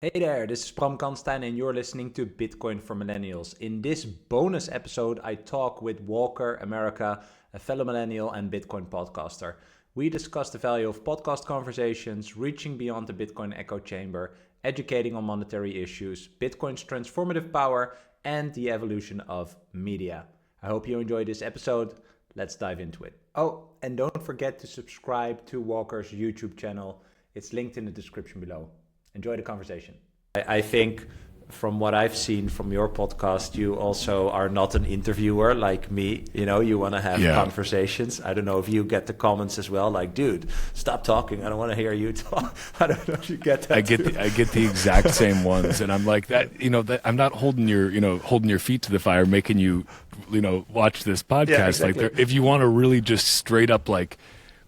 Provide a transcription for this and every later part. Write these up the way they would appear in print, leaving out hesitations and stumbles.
Hey there, this is Bram Kanstein and you're listening to Bitcoin for Millennials. In this bonus episode, I talk with Walker America, a fellow millennial and Bitcoin podcaster. We discuss the value of podcast conversations, reaching beyond the Bitcoin echo chamber, educating on monetary issues, Bitcoin's transformative power, and the evolution of media. I hope you enjoyed this episode. Let's dive into it. Oh, and don't forget to subscribe to Walker's YouTube channel. It's linked in the description below. Enjoy the conversation. I think from what I've seen from your podcast, you also are not an interviewer like me. You know, you want to have conversations. I don't know if you get the comments as well, like, dude, stop talking. I don't want to hear you talk. I don't know if you get that. I get the exact same ones, and I'm like that. You know, that I'm not holding your feet to the fire, making you watch this podcast. Yeah, exactly. Like, if you want to really just straight up like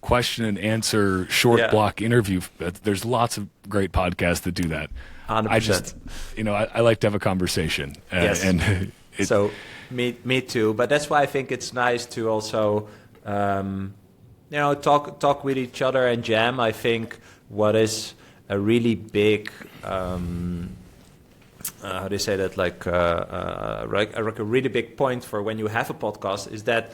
question and answer short block interview, there's lots of great podcasts that do that. 100%. I just, I like to have a conversation. Yes. And so me too. But that's why I think it's nice to also, talk with each other and jam. I think what is a really big, how do you say that? Like a really big point for when you have a podcast is that,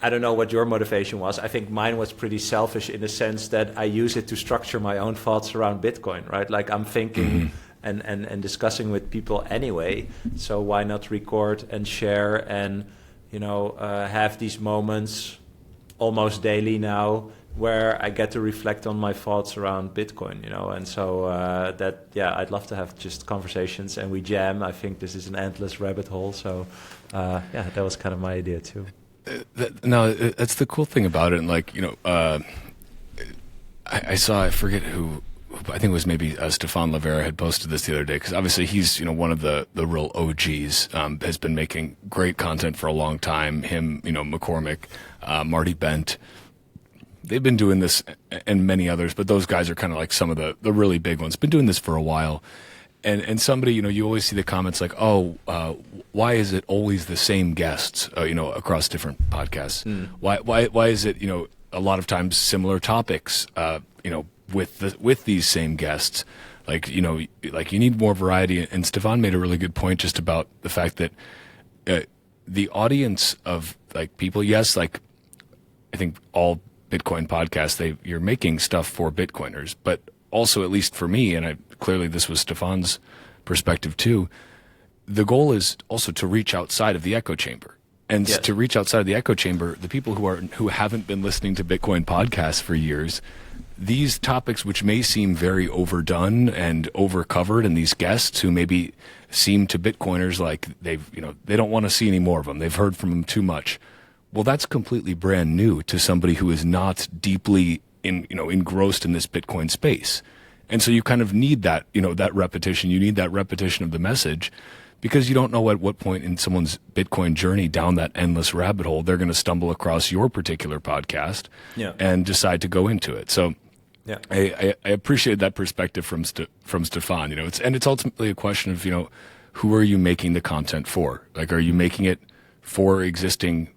I don't know what your motivation was. I think mine was pretty selfish in the sense that I use it to structure my own thoughts around Bitcoin, right? Like I'm thinking and discussing with people anyway. So why not record and share and, have these moments almost daily now where I get to reflect on my thoughts around Bitcoin, And so I'd love to have just conversations and we jam. I think this is an endless rabbit hole. So that was kind of my idea too. That's the cool thing about it. And I forget who, I think it was maybe Stefan Livera had posted this the other day, because obviously he's, one of the real OGs, has been making great content for a long time. Him, McCormick, Marty Bent, they've been doing this, and many others, but those guys are kind of like some of the really big ones, been doing this for a while. And somebody, you always see the comments like, why is it always the same guests, across different podcasts? Why is it, a lot of times similar topics, with these same guests? Like, like you need more variety. And Stefan made a really good point just about the fact that the audience of like people, yes, like I think all Bitcoin podcasts, you're making stuff for Bitcoiners, but also, at least for me, and clearly this was Stefan's perspective too, the goal is also to reach outside of the echo chamber. And to reach outside of the echo chamber, the people who haven't been listening to Bitcoin podcasts for years, these topics which may seem very overdone and overcovered, and these guests who maybe seem to Bitcoiners like they don't want to see any more of them. They've heard from them too much. Well, that's completely brand new to somebody who is not deeply engrossed in this Bitcoin space. And so you kind of need that, that repetition. You need that repetition of the message, because you don't know at what point in someone's Bitcoin journey down that endless rabbit hole they're going to stumble across your particular podcast and decide to go into it. So I appreciate that perspective from Stefan. It's ultimately a question of, who are you making the content for? Like, are you making it for existing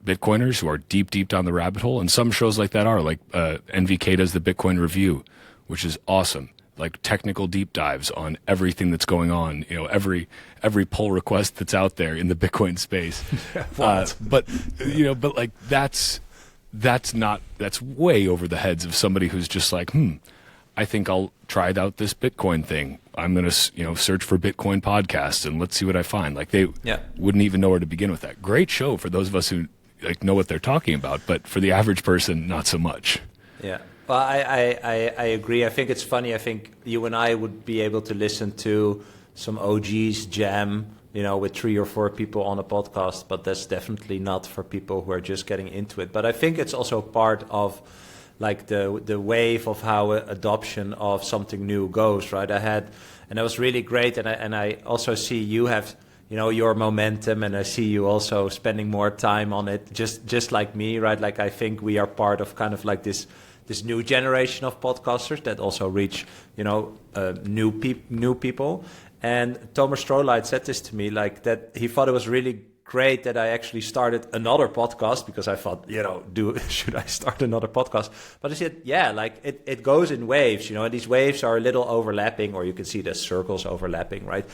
Bitcoiners who are deep down the rabbit hole? And some shows like that are like NVK does the Bitcoin Review, which is awesome. Like technical deep dives on everything that's going on, every pull request that's out there in the Bitcoin space. But like that's way over the heads of somebody who's just like, I think I'll try out this Bitcoin thing. I'm going to, search for Bitcoin podcasts and let's see what I find. Like they wouldn't even know where to begin with that. Great show for those of us who like know what they're talking about, but for the average person, not so much. Yeah. Well, I agree. I think it's funny. I think you and I would be able to listen to some OGs jam, with 3 or 4 people on a podcast, but that's definitely not for people who are just getting into it. But I think it's also part of like the wave of how adoption of something new goes, right? And that was really great. And I also see you have, your momentum, and I see you also spending more time on it, just like me, right? Like I think we are part of kind of like this new generation of podcasters that also reach, new people. And Thomas Strolight said this to me, like that he thought it was really great that I actually started another podcast, because I thought, should I start another podcast? But I said, yeah, like it goes in waves, and these waves are a little overlapping, or you can see the circles overlapping, right?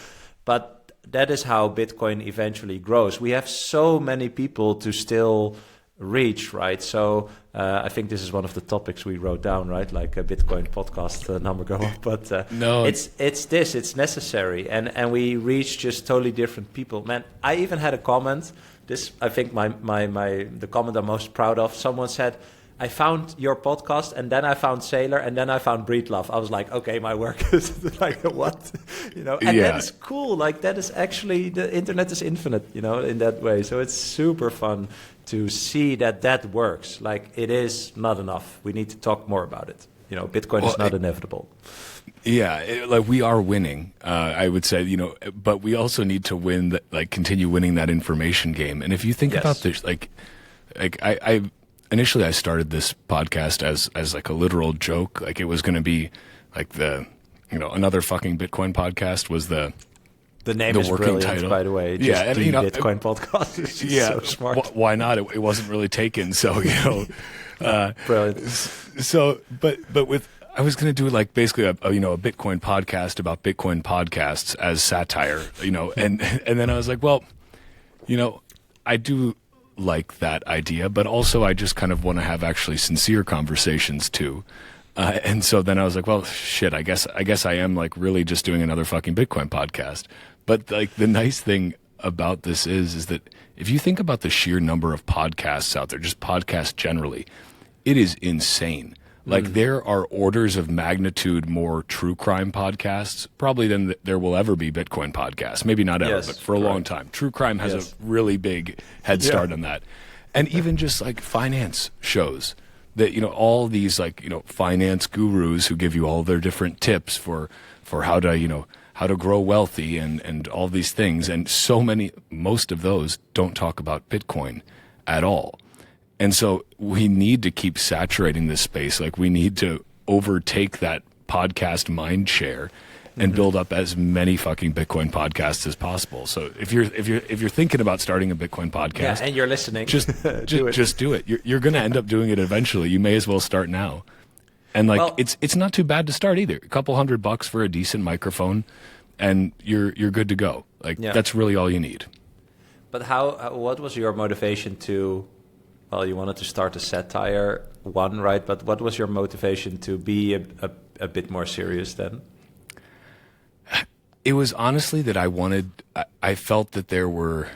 But that is how Bitcoin eventually grows. We have so many people to still reach, right? So I think this is one of the topics we wrote down, right? Like a Bitcoin podcast number go up, but no, it's necessary, and we reach just totally different people. Man, I even had a comment. This, I think, the comment I'm most proud of. Someone said, I found your podcast, and then I found Sailor, and then I found Breedlove. I was like, okay, my work is like what, and that is cool. Like that is actually, the internet is infinite, in that way. So it's super fun to see that works. Like it is not enough. We need to talk more about it. Bitcoin is not inevitable. Yeah, like we are winning, I would say, but we also need to win, continue winning that information game. And if you think about this, I initially I started this podcast as like a literal joke. Like it was going to be like another fucking Bitcoin podcast was the name is brilliant, title. By the way. Just and Bitcoin podcast is just so smart. Why not? It wasn't really taken, so brilliant. So, but with I was going to do like basically a Bitcoin podcast about Bitcoin podcasts as satire, and then I was like, well, I do like that idea, but also I just kind of want to have actually sincere conversations too. And so then I was like, well, shit, I guess I am like really just doing another fucking Bitcoin podcast. But like the nice thing about this is that if you think about the sheer number of podcasts out there, just podcasts generally, it is insane. Like there are orders of magnitude more true crime podcasts probably than there will ever be Bitcoin podcasts. Maybe not ever, but for a long time. True crime has a really big head start on that. And even just like finance shows that, all these like, finance gurus who give you all their different tips for how to, how to grow wealthy and all these things. And most of those don't talk about Bitcoin at all. And so we need to keep saturating this space. Like we need to overtake that podcast mind share and build up as many fucking Bitcoin podcasts as possible. So if you're thinking about starting a Bitcoin podcast, and you're listening, just do it. You're going to end up doing it eventually. You may as well start now. And like it's not too bad to start either. A couple $100 for a decent microphone, and you're good to go. Like that's really all you need. But what was your motivation to? Well, you wanted to start a satire one, right? But what was your motivation to be a bit more serious then? It was honestly that I felt that there were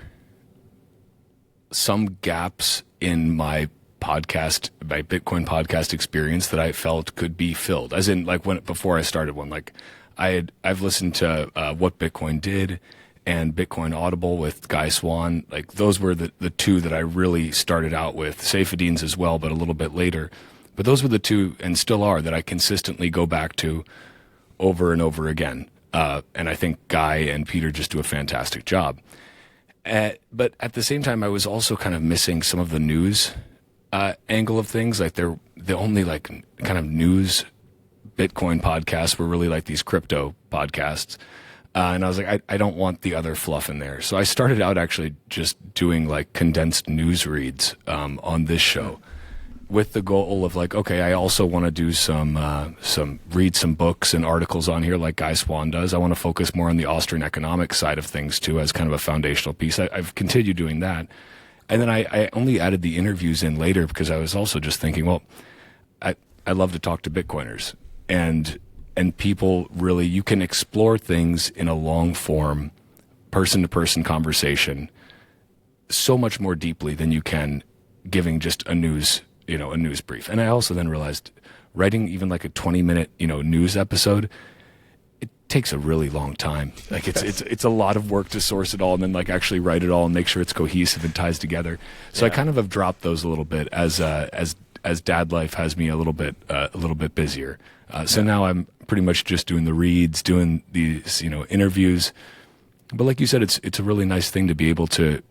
some gaps in my Bitcoin podcast experience that I felt could be filled. As in, like before I started one, like I've listened to What Bitcoin Did and Bitcoin Audible with Guy Swan. Like those were the two that I really started out with. Saifedean's as well, but a little bit later. But those were the two, and still are, that I consistently go back to over and over again. And I think Guy and Peter just do a fantastic job. But at the same time, I was also kind of missing some of the news angle of things. Like they're the only like kind of news Bitcoin podcasts were really like these crypto podcasts. And I was like, I don't want the other fluff in there. So I started out actually just doing like condensed news reads on this show with the goal of like, okay, I also want to do read some books and articles on here like Guy Swan does. I want to focus more on the Austrian economic side of things too as kind of a foundational piece. I've continued doing that. And then I only added the interviews in later because I was also just thinking, well, I love to talk to Bitcoiners and people really, you can explore things in a long form, person to person conversation so much more deeply than you can giving just a news brief. And I also then realized writing even like a 20-minute, news episode, it takes a really long time. Like it's a lot of work to source it all and then like actually write it all and make sure it's cohesive and ties together. So I kind of have dropped those a little bit as dad life has me a little bit busier. So now I'm pretty much just doing the reads, doing these, interviews. But like you said, it's a really nice thing to be able to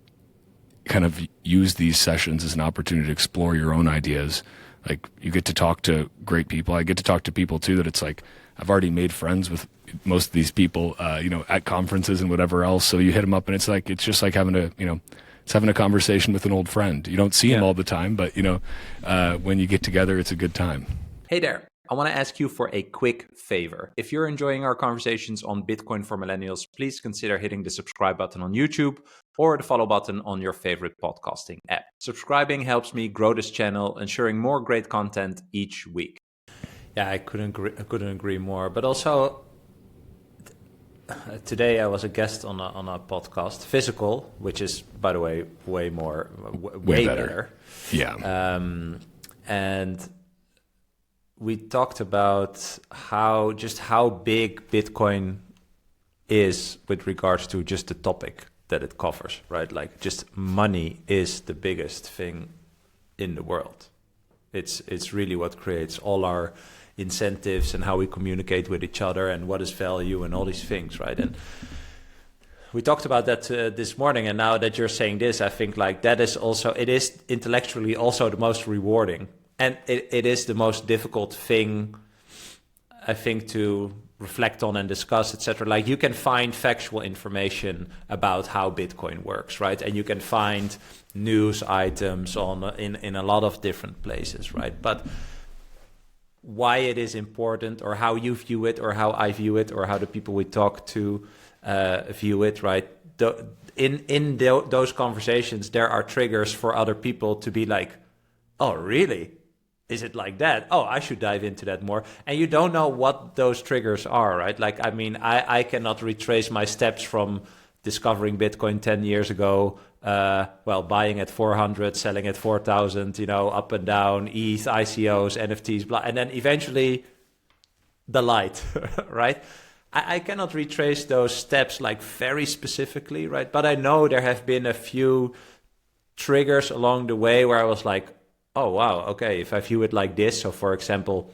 kind of use these sessions as an opportunity to explore your own ideas. Like you get to talk to great people. I get to talk to people too that it's like I've already made friends with most of these people, at conferences and whatever else. So you hit them up and it's just like having a, it's having a conversation with an old friend. You don't see him Yeah. all the time, but when you get together, it's a good time. Hey there. I want to ask you for a quick favor. If you're enjoying our conversations on Bitcoin for Millennials, please consider hitting the subscribe button on YouTube or the follow button on your favorite podcasting app. Subscribing helps me grow this channel, ensuring more great content each week. Yeah, I couldn't agree more. But also, today I was a guest on a podcast, Physical, which is, by the way, way better. Yeah. And we talked about how big Bitcoin is with regards to just the topic that it covers, right? Like, just money is the biggest thing in the world. It's really what creates all our incentives and how we communicate with each other and what is value and all these things, right? And we talked about that this morning, and now that you're saying this, I think like that is also, it is intellectually also the most rewarding. And it is the most difficult thing, I think, to reflect on and discuss, etc. Like, you can find factual information about how Bitcoin works, right? And you can find news items in a lot of different places, right? But why it is important, or how you view it, or how I view it, or how the people we talk to view it, right? In those conversations, there are triggers for other people to be like, oh, really? Is it like that? Oh, I should dive into that more. And you don't know what those triggers are, right? Like, I mean, I cannot retrace my steps from discovering Bitcoin 10 years ago, buying at 400, selling at 4,000, up and down, ETH, ICOs, NFTs, blah, and then eventually the light, right? I cannot retrace those steps like very specifically, right? But I know there have been a few triggers along the way where I was like, oh, wow, okay, if I view it like this. So, for example,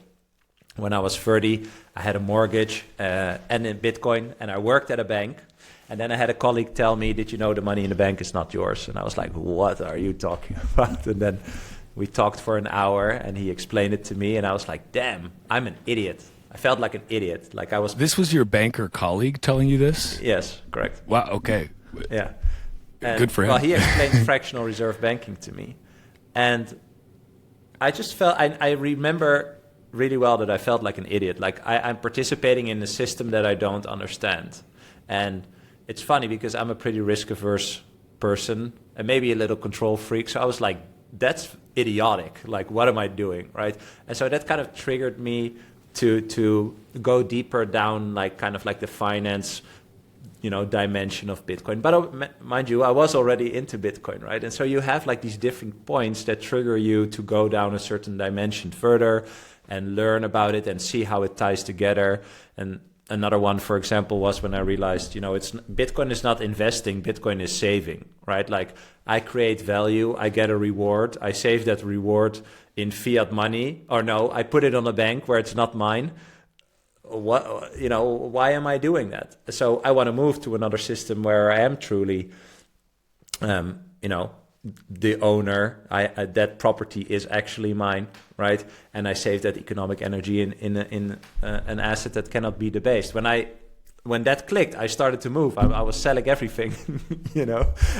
when I was 30, I had a mortgage and in Bitcoin, and I worked at a bank. And then I had a colleague tell me, did you know the money in the bank is not yours? And I was like, what are you talking about? And then we talked for an hour, and he explained it to me. And I was like, damn, I'm an idiot. I felt like an idiot. Like I was. This was your banker colleague telling you this? Yes, correct. Wow, okay. Yeah. And, good for him. Well, he explained fractional reserve banking to me. And I just felt, I remember really well that I felt like an idiot. Like I'm participating in a system that I don't understand. And it's funny because I'm a pretty risk-averse person and maybe a little control freak. So I was like, that's idiotic. Like, what am I doing, right? And so that kind of triggered me to go deeper down, like kind of like the finance, dimension of Bitcoin. But mind you, I was already into Bitcoin, right? And so you have like these different points that trigger you to go down a certain dimension further and learn about it and see how it ties together. And another one, for example, was when I realized, Bitcoin is not investing, Bitcoin is saving, right? Like I create value, I get a reward, I save that reward in fiat money, or no, I put it on a bank where it's not mine. Why am I doing that? So I want to move to another system where I am truly, the owner. That property is actually mine, right? And I save that economic energy in an asset that cannot be debased. When that clicked, I started to move. I was selling everything,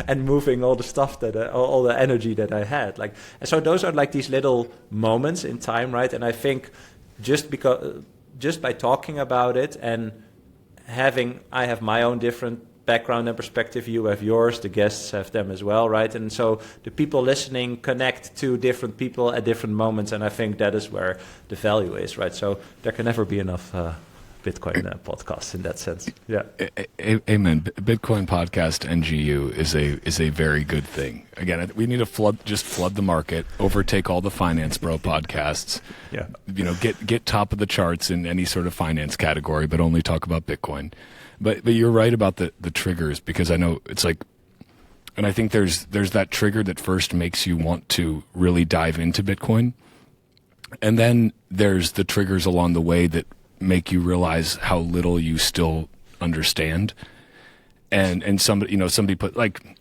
and moving all the stuff all the energy that I had. And so those are like these little moments in time, right? And I think just by talking about it and I have my own different background and perspective, you have yours, the guests have them as well, right? And so the people listening connect to different people at different moments, and I think that is where the value is, right? So there can never be enough Bitcoin podcasts in that sense. Yeah. Amen. Bitcoin podcast NGU is a very good thing. Again, we need to flood the market, overtake all the Finance Bro podcasts. Yeah. Get top of the charts in any sort of finance category, but only talk about Bitcoin. But you're right about the triggers, because I know it's like, and I think there's that trigger that first makes you want to really dive into Bitcoin. And then there's the triggers along the way that make you realize how little you still understand. And somebody put like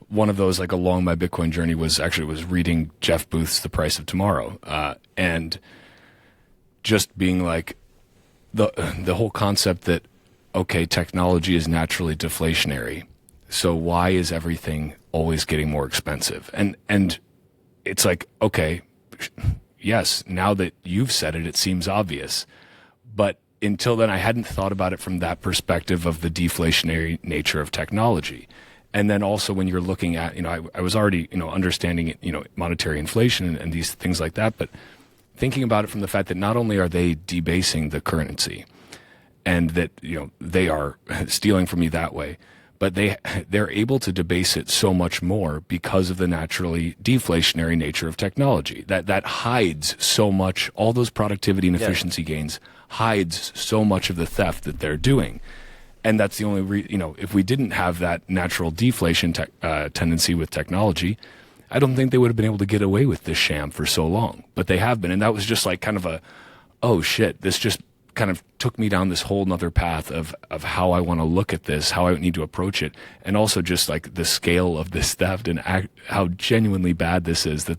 one of those, like along my Bitcoin journey was reading Jeff Booth's The Price of Tomorrow, and just being like the whole concept that, okay, technology is naturally deflationary. So why is everything always getting more expensive? And it's like, okay, yes, now that you've said it, it seems obvious. But until then, I hadn't thought about it from that perspective of the deflationary nature of technology. And then also when you're looking at, I was already, understanding, monetary inflation and these things like that, but thinking about it from the fact that not only are they debasing the currency and that, they are stealing from you that way, but they're able to debase it so much more because of the naturally deflationary nature of technology. That hides so much, all those productivity and efficiency gains hides so much of the theft that they're doing. And that's the only if we didn't have that natural deflation tendency with technology, I don't think they would have been able to get away with this sham for so long. But they have been. And that was just like kind of oh shit, this just kind of took me down this whole nother path of how I want to look at this, how I need to approach it, and also just like the scale of this theft and how genuinely bad this is, that,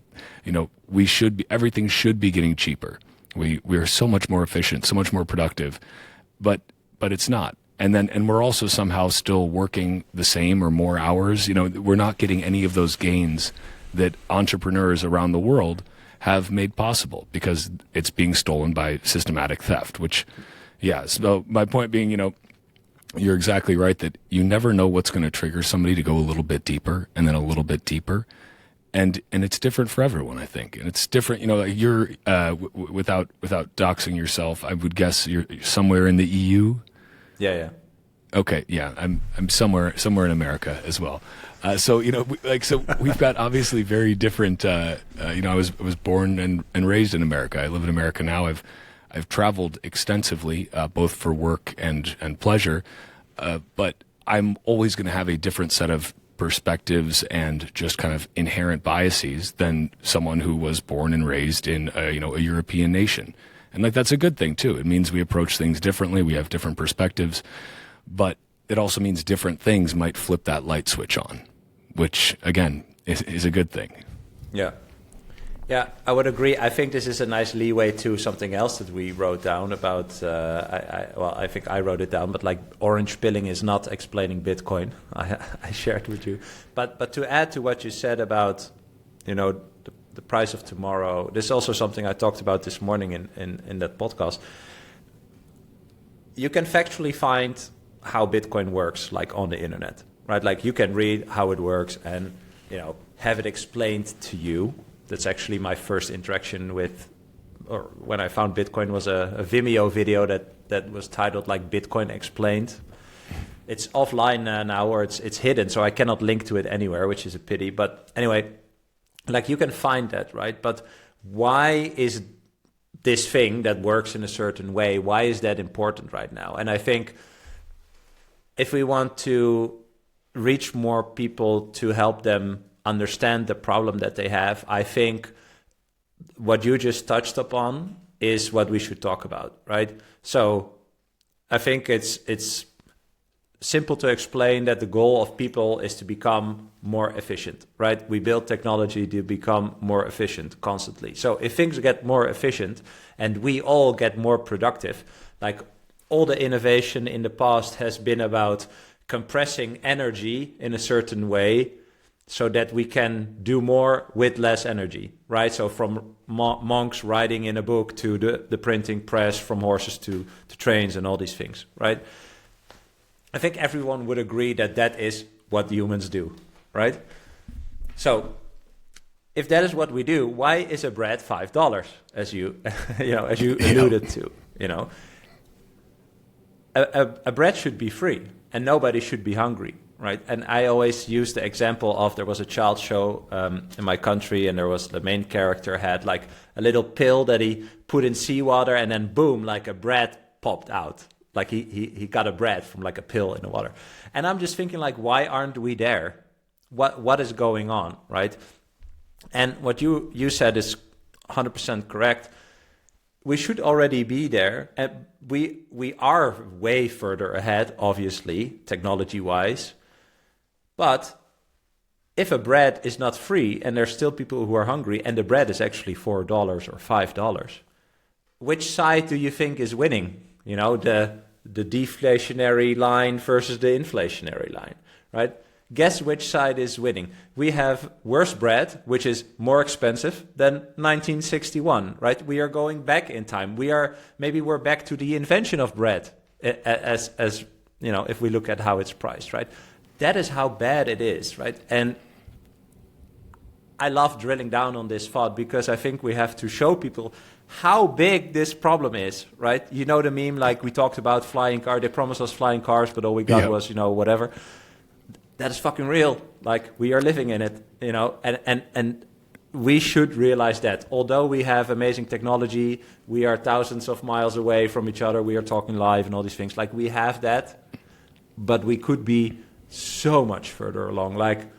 everything should be getting cheaper. We are so much more efficient, so much more productive, but it's not. And we're also somehow still working the same or more hours. We're not getting any of those gains that entrepreneurs around the world have made possible because it's being stolen by systematic theft, which, so my point being, you're exactly right that you never know what's going to trigger somebody to go a little bit deeper and then a little bit deeper. And it's different for everyone, I think. And it's different, you're, without doxing yourself, I would guess you're somewhere in the EU. Yeah. Okay. Yeah. I'm somewhere in America as well. So we've got obviously very different. I was born and raised in America. I live in America now. I've traveled extensively, both for work and pleasure, but I'm always going to have a different set of perspectives and just kind of inherent biases than someone who was born and raised in a European nation. And that's a good thing too. It means we approach things differently. We have different perspectives, but it also means different things might flip that light switch on, which again is a good thing. Yeah, I would agree. I think this is a nice leeway to something else that we wrote down about. I think I wrote it down, but orange pilling is not explaining Bitcoin. I shared with you, but to add to what you said about, the price of tomorrow. This is also something I talked about this morning in that podcast. You can factually find how Bitcoin works, on the internet, right? You can read how it works and, have it explained to you. That's actually my first interaction with, or when I found Bitcoin, was a Vimeo video that was titled Bitcoin Explained. It's offline now, or it's hidden, so I cannot link to it anywhere, which is a pity. But anyway, you can find that, right? But why is this thing that works in a certain way, why is that important right now? And I think if we want to reach more people to help them understand the problem that they have, I think what you just touched upon is what we should talk about, right? So I think it's simple to explain that the goal of people is to become more efficient, right? We build technology to become more efficient constantly. So if things get more efficient and we all get more productive, all the innovation in the past has been about compressing energy in a certain way so that we can do more with less energy, right? So from monks writing in a book to the printing press, from horses to trains and all these things, right? I think everyone would agree that that is what humans do, right? So if that is what we do, why is a bread $5, as you alluded to, A bread should be free and nobody should be hungry, right? And I always use the example of, there was a child show in my country, and there was the main character had a little pill that he put in seawater, and then boom, a bread popped out. He got a bread from a pill in the water. And I'm just thinking why aren't we there? What is going on, right? And what you said is 100% correct. We should already be there, and we are way further ahead, obviously, technology-wise. But if a bread is not free and there's still people who are hungry and the bread is actually $4 or $5, which side do you think is winning? The deflationary line versus the inflationary line, right? Guess which side is winning? We have worse bread, which is more expensive than 1961, right? We are going back in time. We're back to the invention of bread, as you know, if we look at how it's priced, right? That is how bad it is, right? And I love drilling down on this thought because I think we have to show people how big this problem is, right? You know the meme, like we talked about flying car. They promised us flying cars, but all we got was, you know, whatever. That is fucking real. Like, we are living in it, you know, and we should realize that. Although we have amazing technology, we are thousands of miles away from each other, we are talking live and all these things. Like, we have that, but we could be so much further along, like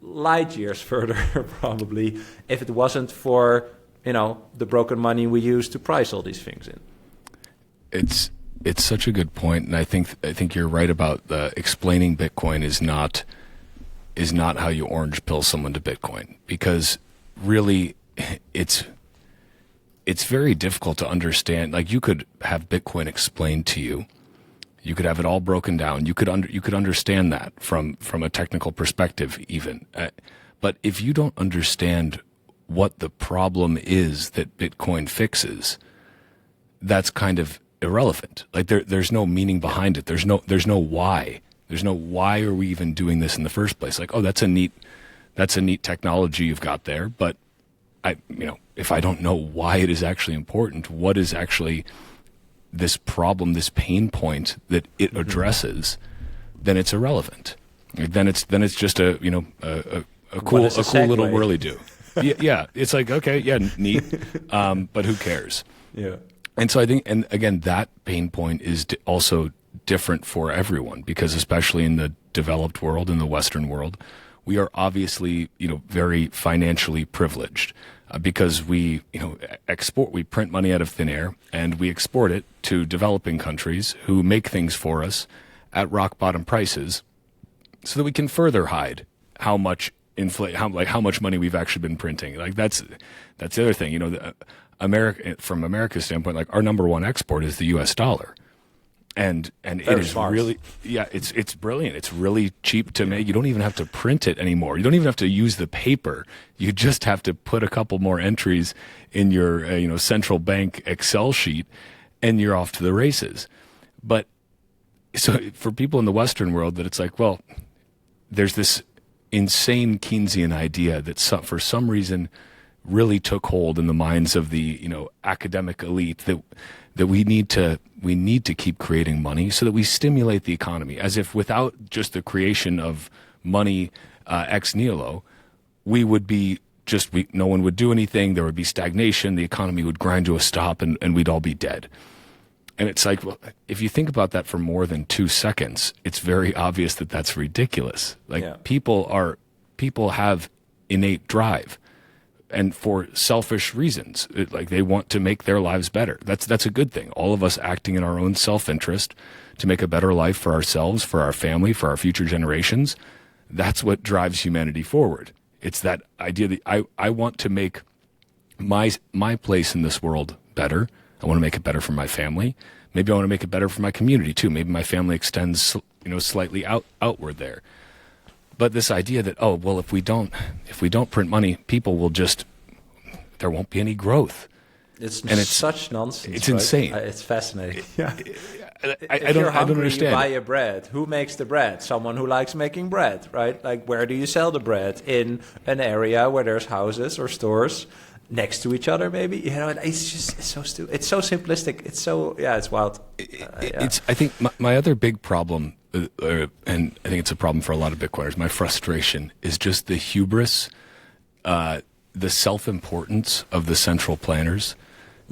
light years further, probably, if it wasn't for, you know, the broken money we use to price all these things in. It's such a good point, and I think you're right about explaining Bitcoin is not how you orange pill someone to Bitcoin, because really it's very difficult to understand. Like, you could have Bitcoin explained to you, you could have it all broken down, you could understand that from a technical perspective even, but if you don't understand what the problem is that Bitcoin fixes, that's kind of irrelevant. Like, there's no meaning behind it. There's no why. There's no why are we even doing this in the first place? Like, oh, that's a neat technology you've got there, but if I don't know why it is actually important, what is actually this problem, this pain point that it addresses, then it's irrelevant. Then it's just a cool little whirly-do. Yeah, it's like, okay, yeah, neat, but who cares? Yeah. And so I think, and again, that pain point is also different for everyone, because especially in the developed world, in the Western world, we are obviously, very financially privileged because we, we print money out of thin air and we export it to developing countries who make things for us at rock bottom prices so that we can further hide how much how much money we've actually been printing. Like, that's the other thing, from America's standpoint, like, our number one export is the US dollar. And it is really, it's brilliant. It's really cheap to make. You don't even have to print it anymore. You don't even have to use the paper. You just have to put a couple more entries in your, central bank Excel sheet, and you're off to the races. But so for people in the Western world, that it's like, well, there's this insane Keynesian idea that for some reason really took hold in the minds of the academic elite that we need to keep creating money so that we stimulate the economy, as if without just the creation of money ex nihilo, we would be no one would do anything, there would be stagnation, the economy would grind to a stop, and we'd all be dead. And it's like, well, if you think about that for more than 2 seconds, it's very obvious that that's ridiculous. Like, people have innate drive, and for selfish reasons, like, they want to make their lives better. That's a good thing. All of us acting in our own self-interest to make a better life for ourselves, for our family, for our future generations. That's what drives humanity forward. It's that idea that I want to make my place in this world better. I want to make it better for my family. Maybe I want to make it better for my community too. Maybe my family extends, slightly outward there. But this idea that, oh, well, if we don't print money, people will there won't be any growth. It's such nonsense. It's insane. It's fascinating. Yeah. I don't understand. You buy a bread. Who makes the bread? Someone who likes making bread, right? Like, where do you sell the bread? In an area where there's houses or stores next to each other, maybe. It's so stupid. It's so simplistic. It's so, it's wild. I think my other big problem, and I think it's a problem for a lot of Bitcoiners, my frustration is just the hubris, the self-importance of the central planners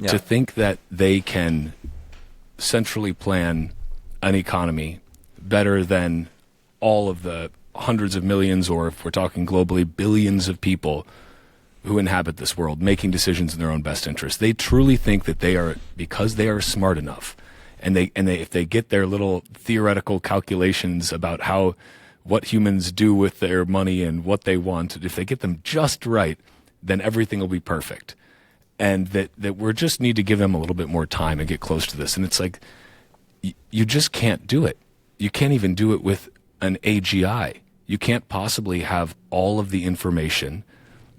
to think that they can centrally plan an economy better than all of the hundreds of millions, or if we're talking globally, billions of people who inhabit this world, making decisions in their own best interest. They truly think that because they are smart enough, and if they get their little theoretical calculations about what humans do with their money and what they want, if they get them just right, then everything will be perfect. And that we just need to give them a little bit more time and get close to this. And it's like, you just can't do it. You can't even do it with an AGI. You can't possibly have all of the information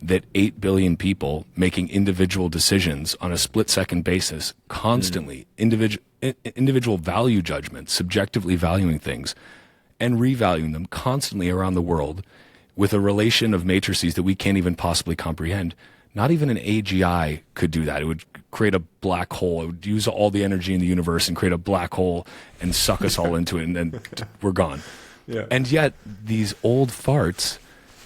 that 8 billion people making individual decisions on a split-second basis, constantly, individual value judgments, subjectively valuing things, and revaluing them constantly around the world with a relation of matrices that we can't even possibly comprehend. Not even an AGI could do that. It would create a black hole. It would use all the energy in the universe and create a black hole and suck us all into it, and then we're gone. Yeah. And yet, these old farts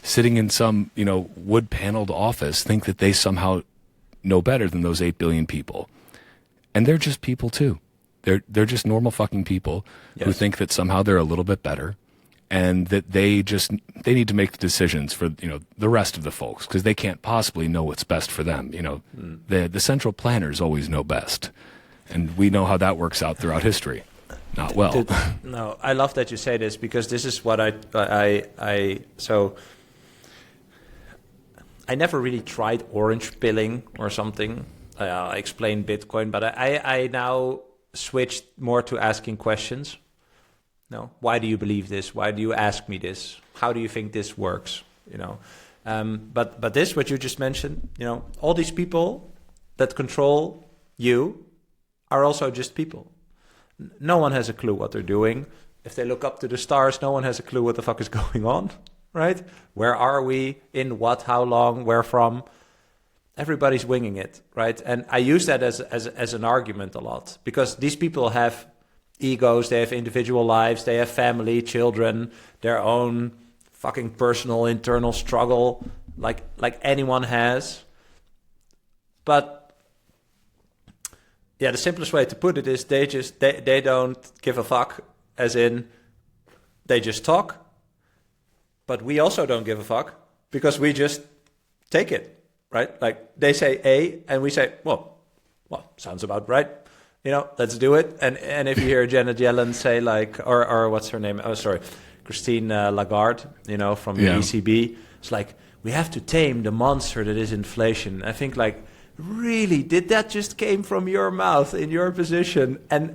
sitting in some, wood-paneled office think that they somehow know better than those 8 billion people. And they're just people too. They're just normal fucking people who think that somehow they're a little bit better, and that they need to make the decisions for, the rest of the folks, because they can't possibly know what's best for them. The central planners always know best. And we know how that works out throughout history. Not well. No, I love that you say this, because this is what I never really tried orange pilling or something. I explained Bitcoin, but I now switched more to asking questions. No, why do you believe this? Why do you ask me this? How do you think this works? But this, what you just mentioned, all these people that control you are also just people. No one has a clue what they're doing. If they look up to the stars, no one has a clue what the fuck is going on, right? Where are we? In what? How long? Where from? Everybody's winging it, right? And I use that as an argument a lot, because these people have egos, they have individual lives, they have family, children, their own fucking personal internal struggle, like anyone has. But yeah, the simplest way to put it is they don't give a fuck, as in they just talk. But we also don't give a fuck, because we just take it, right? Like they say A and we say, well, sounds about right. Let's do it. And if you hear Janet Yellen say or what's her name? Oh, sorry, Christine Lagarde, from the ECB. It's like, we have to tame the monster that is inflation. I think really, did that just came from your mouth in your position? And,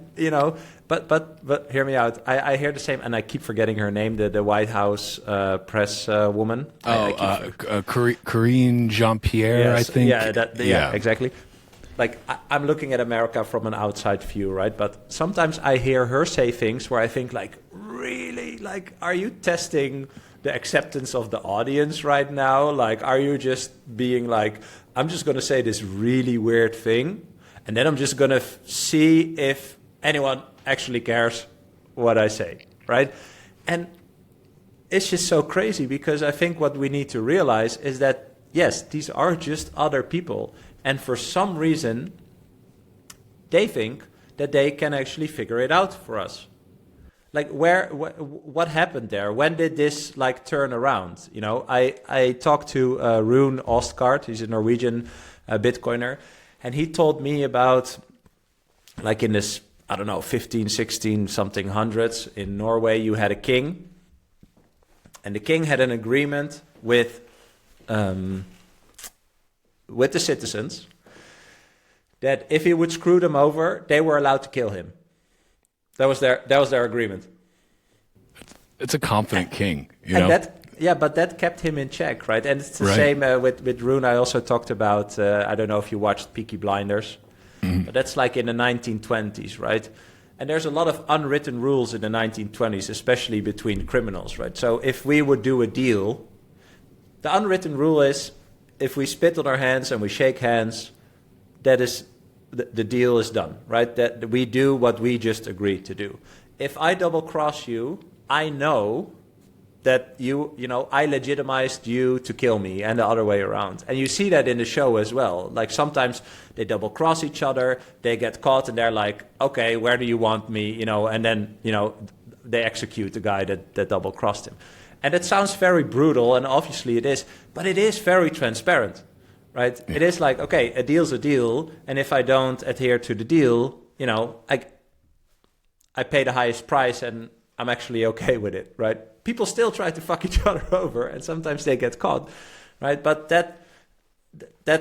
but hear me out. I hear the same, and I keep forgetting her name, the White House press woman. Karine Jean-Pierre, yes, I think. Yeah, exactly. I'm looking at America from an outside view, right? But sometimes I hear her say things where I think, really? Are you testing the acceptance of the audience right now? Are you just being I'm just going to say this really weird thing, and then I'm just going to see if anyone actually cares what I say, right? And it's just so crazy, because I think what we need to realize is that, yes, these are just other people. And for some reason, they think that they can actually figure it out for us. What happened there? When did this turn around? I talked to Rune Ostgaard. He's a Norwegian Bitcoiner, and he told me about in this, 15, 16 something hundreds in Norway, you had a king, and the king had an agreement with the citizens that if he would screw them over, they were allowed to kill him. That was their agreement. It's a confident king, but that kept him in check, right? And it's the same with Rune. I also talked about, I don't know if you watched Peaky Blinders, but that's in the 1920s, right? And there's a lot of unwritten rules in the 1920s, especially between criminals, right? So if we would do a deal, the unwritten rule is, if we spit on our hands and we shake hands, that is the deal is done, right? That we do what we just agreed to do. If I double cross you, I know that I legitimized you to kill me, and the other way around. And you see that in the show as well. Sometimes they double cross each other, they get caught, and they're like, okay, where do you want me? And then they execute the guy that double crossed him. And it sounds very brutal, and obviously it is, but it is very transparent, right? Yeah. It is okay, a deal's a deal, and if I don't adhere to the deal, I pay the highest price, and I'm actually okay with it, right? People still try to fuck each other over, and sometimes they get caught, right? But that I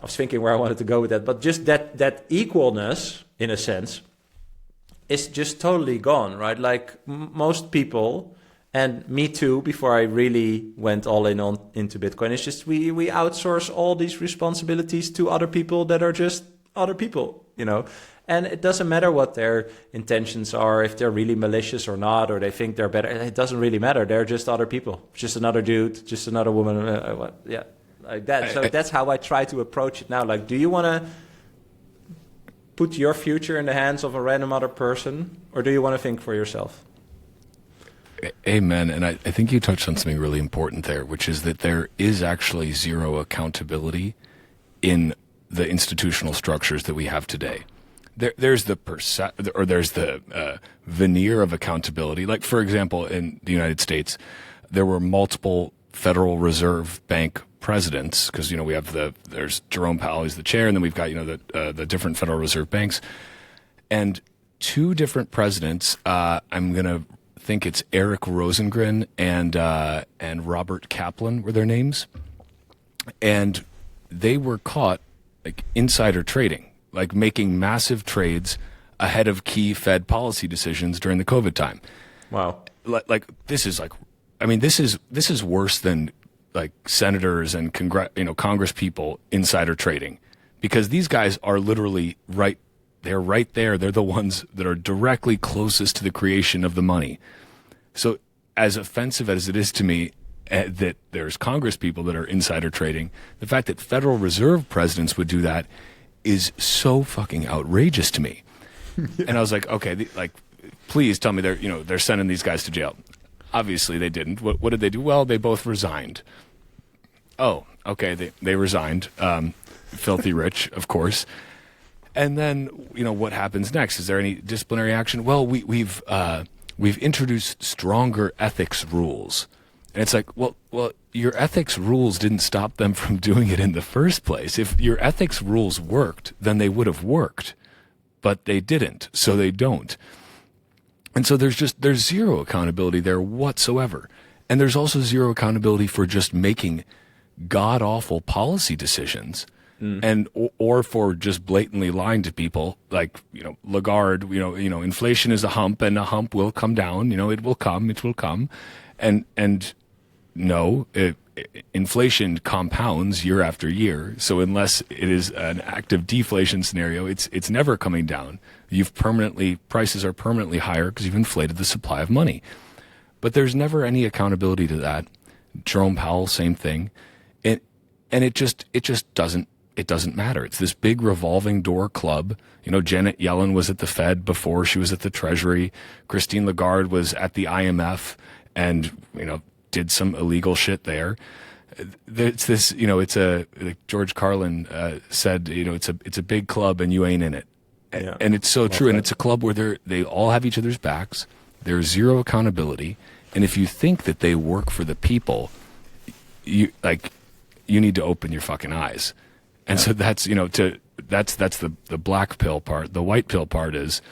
was thinking where I wanted to go with that, but just that equalness, in a sense, is just totally gone, right? Most people, And me too, before I really went all in into Bitcoin, it's just we outsource all these responsibilities to other people that are just other people, you know. And it doesn't matter what their intentions are, if they're really malicious or not, or they think they're better. It doesn't really matter. They're just other people, just another dude, just another woman. Yeah, like that. So that's how I try to approach it now. Like, do you want to put your future in the hands of a random other person, or do you want to think for yourself? Amen. And I think you touched on something really important there, which is that there is actually zero accountability in the institutional structures that we have today. There's the veneer of accountability. Like, for example, in the United States, there were multiple Federal Reserve Bank presidents, because, you know, there's Jerome Powell, who's the chair, and then we've got, you know, the different Federal Reserve banks. And two different presidents, I'm going to think it's Eric Rosengren and Robert Kaplan were their names. And they were caught like insider trading, like making massive trades ahead of key Fed policy decisions during the COVID time. Wow. Like this is like, I mean, this is worse than like senators and Congress people insider trading, because these guys are literally right. They're right there. They're the ones that are directly closest to the creation of the money. So as offensive as it is to me that there's Congress people that are insider trading, the fact that Federal Reserve presidents would do that is so fucking outrageous to me. Yeah. And I was like, okay, please tell me they're sending these guys to jail. Obviously they didn't. What did they do? Well, they both resigned. Oh, okay, they resigned. Filthy rich, of course. And then, you know, what happens next? Is there any disciplinary action? Well, we've introduced stronger ethics rules. And it's like, well, your ethics rules didn't stop them from doing it in the first place. If your ethics rules worked, then they would have worked, but they didn't, so they don't. And so there's zero accountability there whatsoever. And there's also zero accountability for just making god-awful policy decisions. And or for just blatantly lying to people, like, you know, Lagarde, you know, inflation is a hump, and a hump will come down. You know, it will come, and no, inflation compounds year after year. So unless it is an active deflation scenario, it's never coming down. Prices are permanently higher because you've inflated the supply of money. But there's never any accountability to that. Jerome Powell, same thing, and it just doesn't. It doesn't matter. It's this big revolving door club. You know, Janet Yellen was at the Fed before she was at the Treasury. Christine Lagarde was at the IMF and, you know, did some illegal shit there. It's this, you know, like George Carlin said, you know, it's a big club and you ain't in it. Yeah. And it's so true. And it's a club where they all have each other's backs. There's zero accountability. And if you think that they work for the people, you need to open your fucking eyes. And so that's, you know, that's the black pill part. The white pill part is,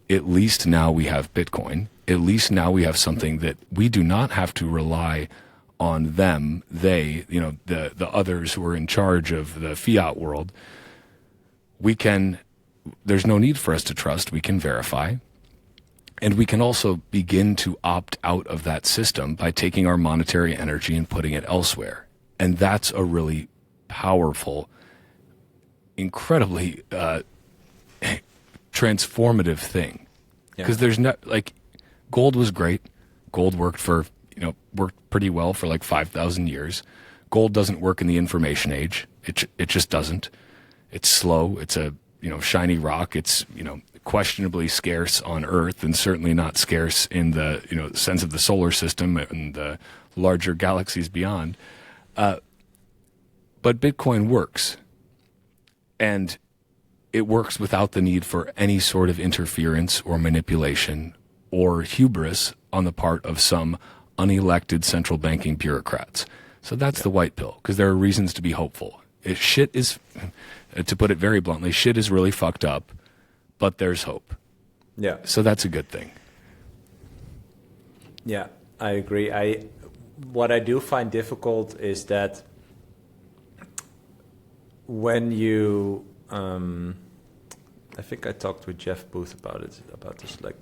at least now we have Bitcoin. At least now we have something that we do not have to rely on them, they, you know, the others who are in charge of the fiat world. There's no need for us to trust. We can verify. And we can also begin to opt out of that system by taking our monetary energy and putting it elsewhere. And that's a really powerful, incredibly transformative thing, because there's not, like, gold was great. Gold worked pretty well for like 5,000 years. Gold doesn't work in the information age. It just doesn't. It's slow. It's a, you know, shiny rock. It's, you know, questionably scarce on Earth, and certainly not scarce in the, you know, sense of the solar system and the larger galaxies beyond. But Bitcoin works. And it works without the need for any sort of interference or manipulation or hubris on the part of some unelected central banking bureaucrats. So that's the white pill, because there are reasons to be hopeful. Shit is, to put it very bluntly, shit is really fucked up, but there's hope. Yeah. So that's a good thing. Yeah, I agree. What I do find difficult is that when you, I think I talked with Jeff Booth about this, like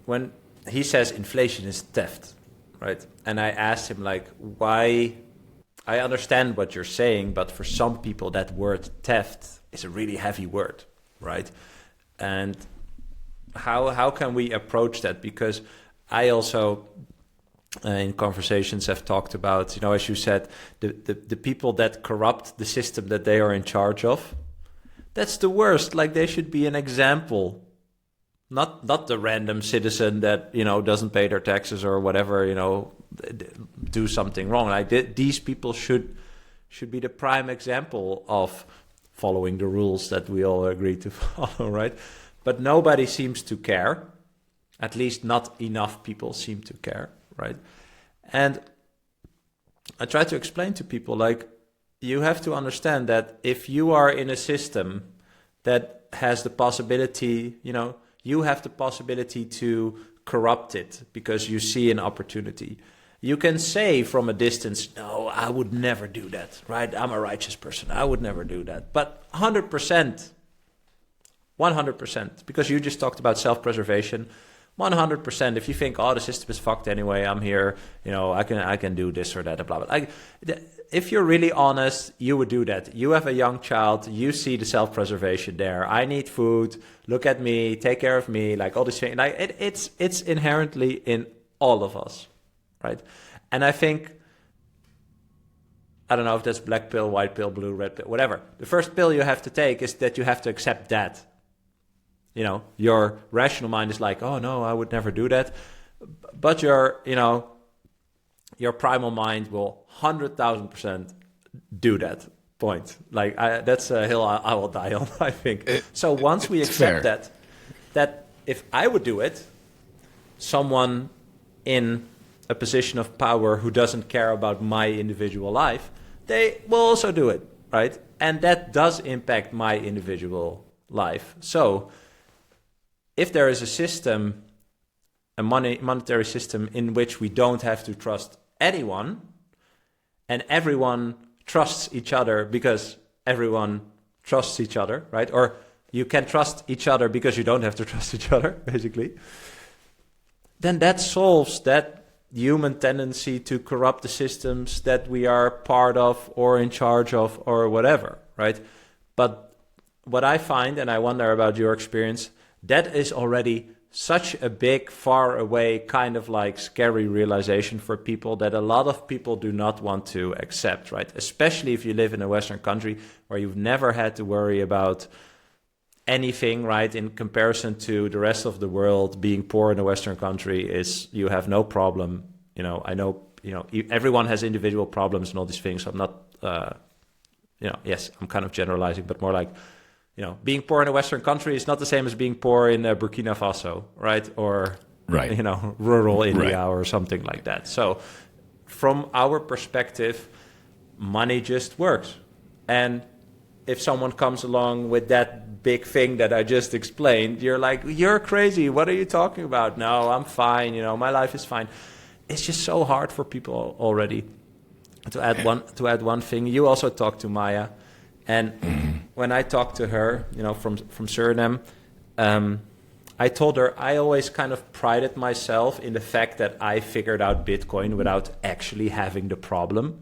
when he says inflation is theft, right? And I asked him, like, why? I understand what you're saying, but for some people that word theft is a really heavy word, right? And how can we approach that? Because I also in conversations have talked about, you know, as you said, the people that corrupt the system that they are in charge of, that's the worst. Like, they should be an example, not the random citizen that, you know, doesn't pay their taxes or whatever, you know, do something wrong. Like, these people should be the prime example of following the rules that we all agree to follow, right? But nobody seems to care. At least not enough people seem to care, right? And I try to explain to people, like, you have to understand that if you are in a system that has the possibility, you know, you have the possibility to corrupt it because you see an opportunity. You can say from a distance, no, I would never do that, right? I'm a righteous person. I would never do that. But 100%, because you just talked about self-preservation, 100%. If you think, oh, the system is fucked anyway, I'm here, you know, I can do this or that, blah, blah, blah. If you're really honest, you would do that. You have a young child, you see the self-preservation there. I need food, look at me, take care of me, like all these things. Like, it's inherently in all of us, right? And I think, I don't know if that's black pill, white pill, blue, red pill, whatever. The first pill you have to take is that you have to accept that. You know, your rational mind is like, oh no, I would never do that. But your primal mind will 100,000% do that. Point. Like, that's a hill I will die on, I think. So once we accept that if I would do it, someone in a position of power who doesn't care about my individual life, they will also do it, right? And that does impact my individual life. So if there is a system, a monetary system in which we don't have to trust anyone, and everyone trusts each other because everyone trusts each other, right? Or you can trust each other because you don't have to trust each other, basically, then that solves that human tendency to corrupt the systems that we are part of or in charge of or whatever, right? But what I find, and I wonder about your experience, that is already such a big, far away, kind of like scary realization for people that a lot of people do not want to accept, right? Especially if you live in a Western country where you've never had to worry about anything, right? In comparison to the rest of the world, being poor in a Western country is, you have no problem. You know, I know, you know, everyone has individual problems and all these things. I'm not, yes, I'm kind of generalizing, but more like, you know, being poor in a Western country is not the same as being poor in Burkina Faso, right? Or, right, you know, rural India, right, or something like that. So from our perspective, money just works. And if someone comes along with that big thing that I just explained, you're like, you're crazy. What are you talking about? No, I'm fine. You know, my life is fine. It's just so hard for people already. To add one thing, you also talked to Maya. And when I talked to her, you know, from Suriname, I told her I always kind of prided myself in the fact that I figured out Bitcoin without actually having the problem,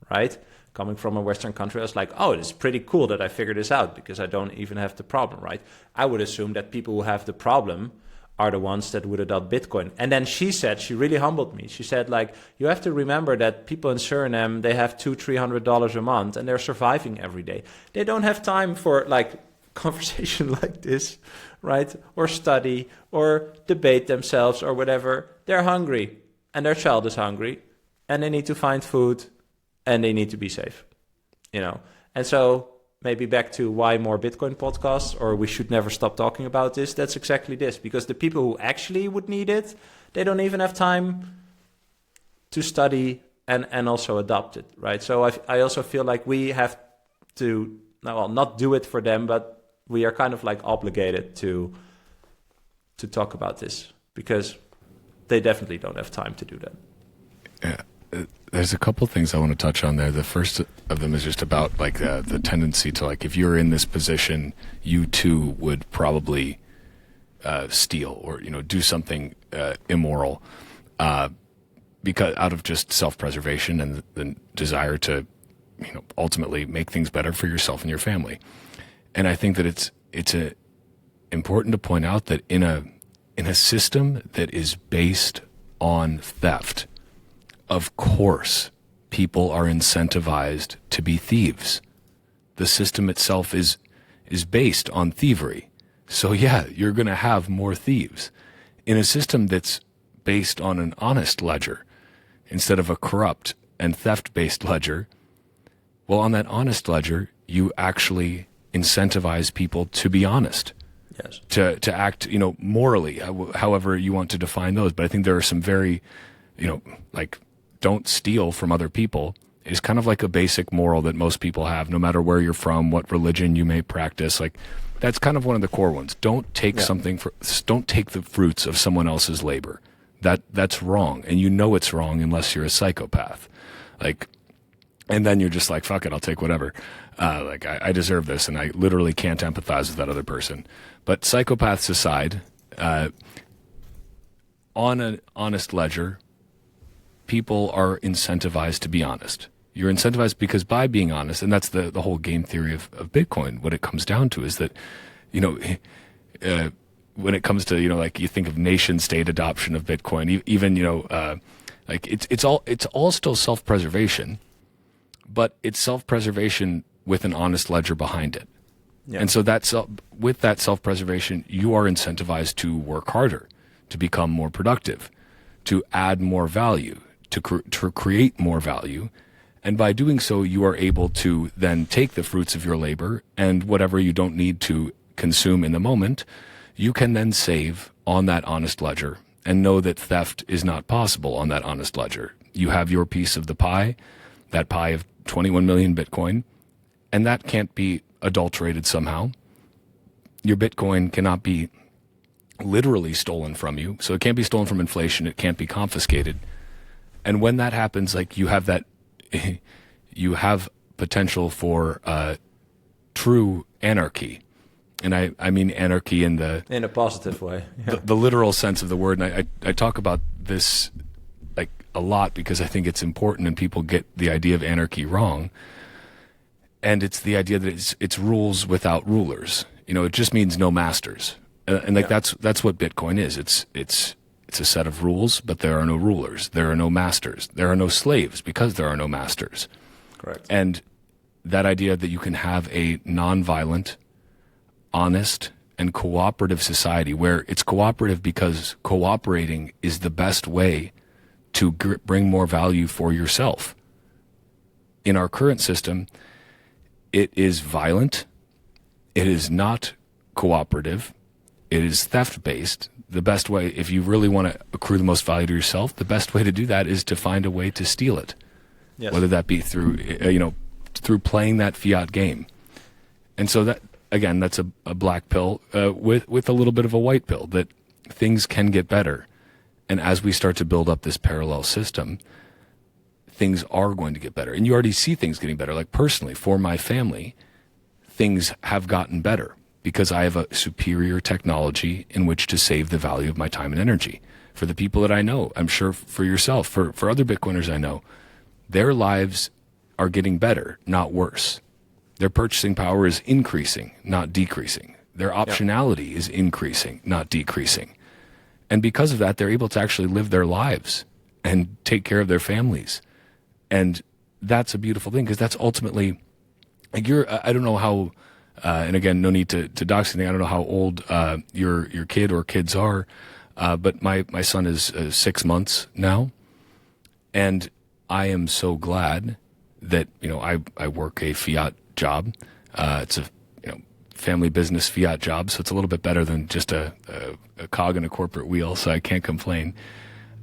right? Coming from a Western country, I was like, oh, it's pretty cool that I figured this out because I don't even have the problem, right? I would assume that people who have the problem are the ones that would adopt Bitcoin. And then she really humbled me. She said, like, you have to remember that people in Suriname, they have $200-300 a month and they're surviving every day. They don't have time for like conversation like this, right? Or study or debate themselves or whatever. They're hungry and their child is hungry and they need to find food and they need to be safe, you know? And so maybe back to why more Bitcoin podcasts, or we should never stop talking about this. That's exactly this, because the people who actually would need it, they don't even have time to study and also adopt it, right? So I also feel like we have to, well, not do it for them, but we are kind of like obligated to talk about this because they definitely don't have time to do that. Yeah. There's a couple things I want to touch on there. The first of them is just about like the tendency to, like, if you're in this position, you too would probably steal or, you know, do something immoral. because out of just self-preservation and the desire to, ultimately make things better for yourself and your family. And I think that it's important to point out that in a system that is based on theft, of course, people are incentivized to be thieves. The system itself is based on thievery. So yeah, you're going to have more thieves. In a system that's based on an honest ledger instead of a corrupt and theft-based ledger, well, on that honest ledger, you actually incentivize people to be honest. Yes. To act, morally, however you want to define those. But I think there are some very, like, don't steal from other people is kind of like a basic moral that most people have, no matter where you're from, what religion you may practice. Like, that's kind of one of the core ones. Don't take don't take the fruits of someone else's labor. That's wrong. And it's wrong unless you're a psychopath. Like, and then you're just like, fuck it, I'll take whatever. I deserve this, and I literally can't empathize with that other person. But psychopaths aside, on an honest ledger, people are incentivized to be honest. You're incentivized because by being honest, and that's the whole game theory of Bitcoin, what it comes down to is that, when it comes to, like you think of nation state adoption of Bitcoin, even, like it's all still self-preservation, but it's self-preservation with an honest ledger behind it. Yeah. And so with that self-preservation, you are incentivized to work harder, to become more productive, to add more value, to create more value. And by doing so, you are able to then take the fruits of your labor and whatever you don't need to consume in the moment, you can then save on that honest ledger and know that theft is not possible on that honest ledger. You have your piece of the pie, that pie of 21 million Bitcoin, and that can't be adulterated somehow. Your Bitcoin cannot be literally stolen from you. So it can't be stolen from inflation. It can't be confiscated. And when that happens, like you have potential for true anarchy. And I mean anarchy in a positive way. Yeah. The literal sense of the word. And I talk about this like a lot because I think it's important and people get the idea of anarchy wrong. And it's the idea that it's rules without rulers. It just means no masters. And that's what Bitcoin is. It's a set of rules, but there are no rulers. There are no masters. There are no slaves because there are no masters. Correct. And that idea that you can have a nonviolent, honest, and cooperative society where it's cooperative because cooperating is the best way to bring more value for yourself. In our current system, it is violent. It is not cooperative. It is theft-based. The best way, if you really want to accrue the most value to yourself, the best way to do that is to find a way to steal it. Yes. Whether that be through, through playing that fiat game. And so that, again, that's a black pill with a little bit of a white pill, that things can get better. And as we start to build up this parallel system, things are going to get better. And you already see things getting better. Like personally, for my family, things have gotten better because I have a superior technology in which to save the value of my time and energy. For the people that I know, I'm sure for yourself, for other Bitcoiners I know, their lives are getting better, not worse. Their purchasing power is increasing, not decreasing. Their optionality is increasing, not decreasing. And because of that, they're able to actually live their lives and take care of their families. And that's a beautiful thing because that's ultimately, like I don't know how, and again, no need to dox anything. I don't know how old your kid or kids are, but my son is 6 months now. And I am so glad that, I work a fiat job. It's a family business fiat job, so it's a little bit better than just a cog in a corporate wheel, so I can't complain.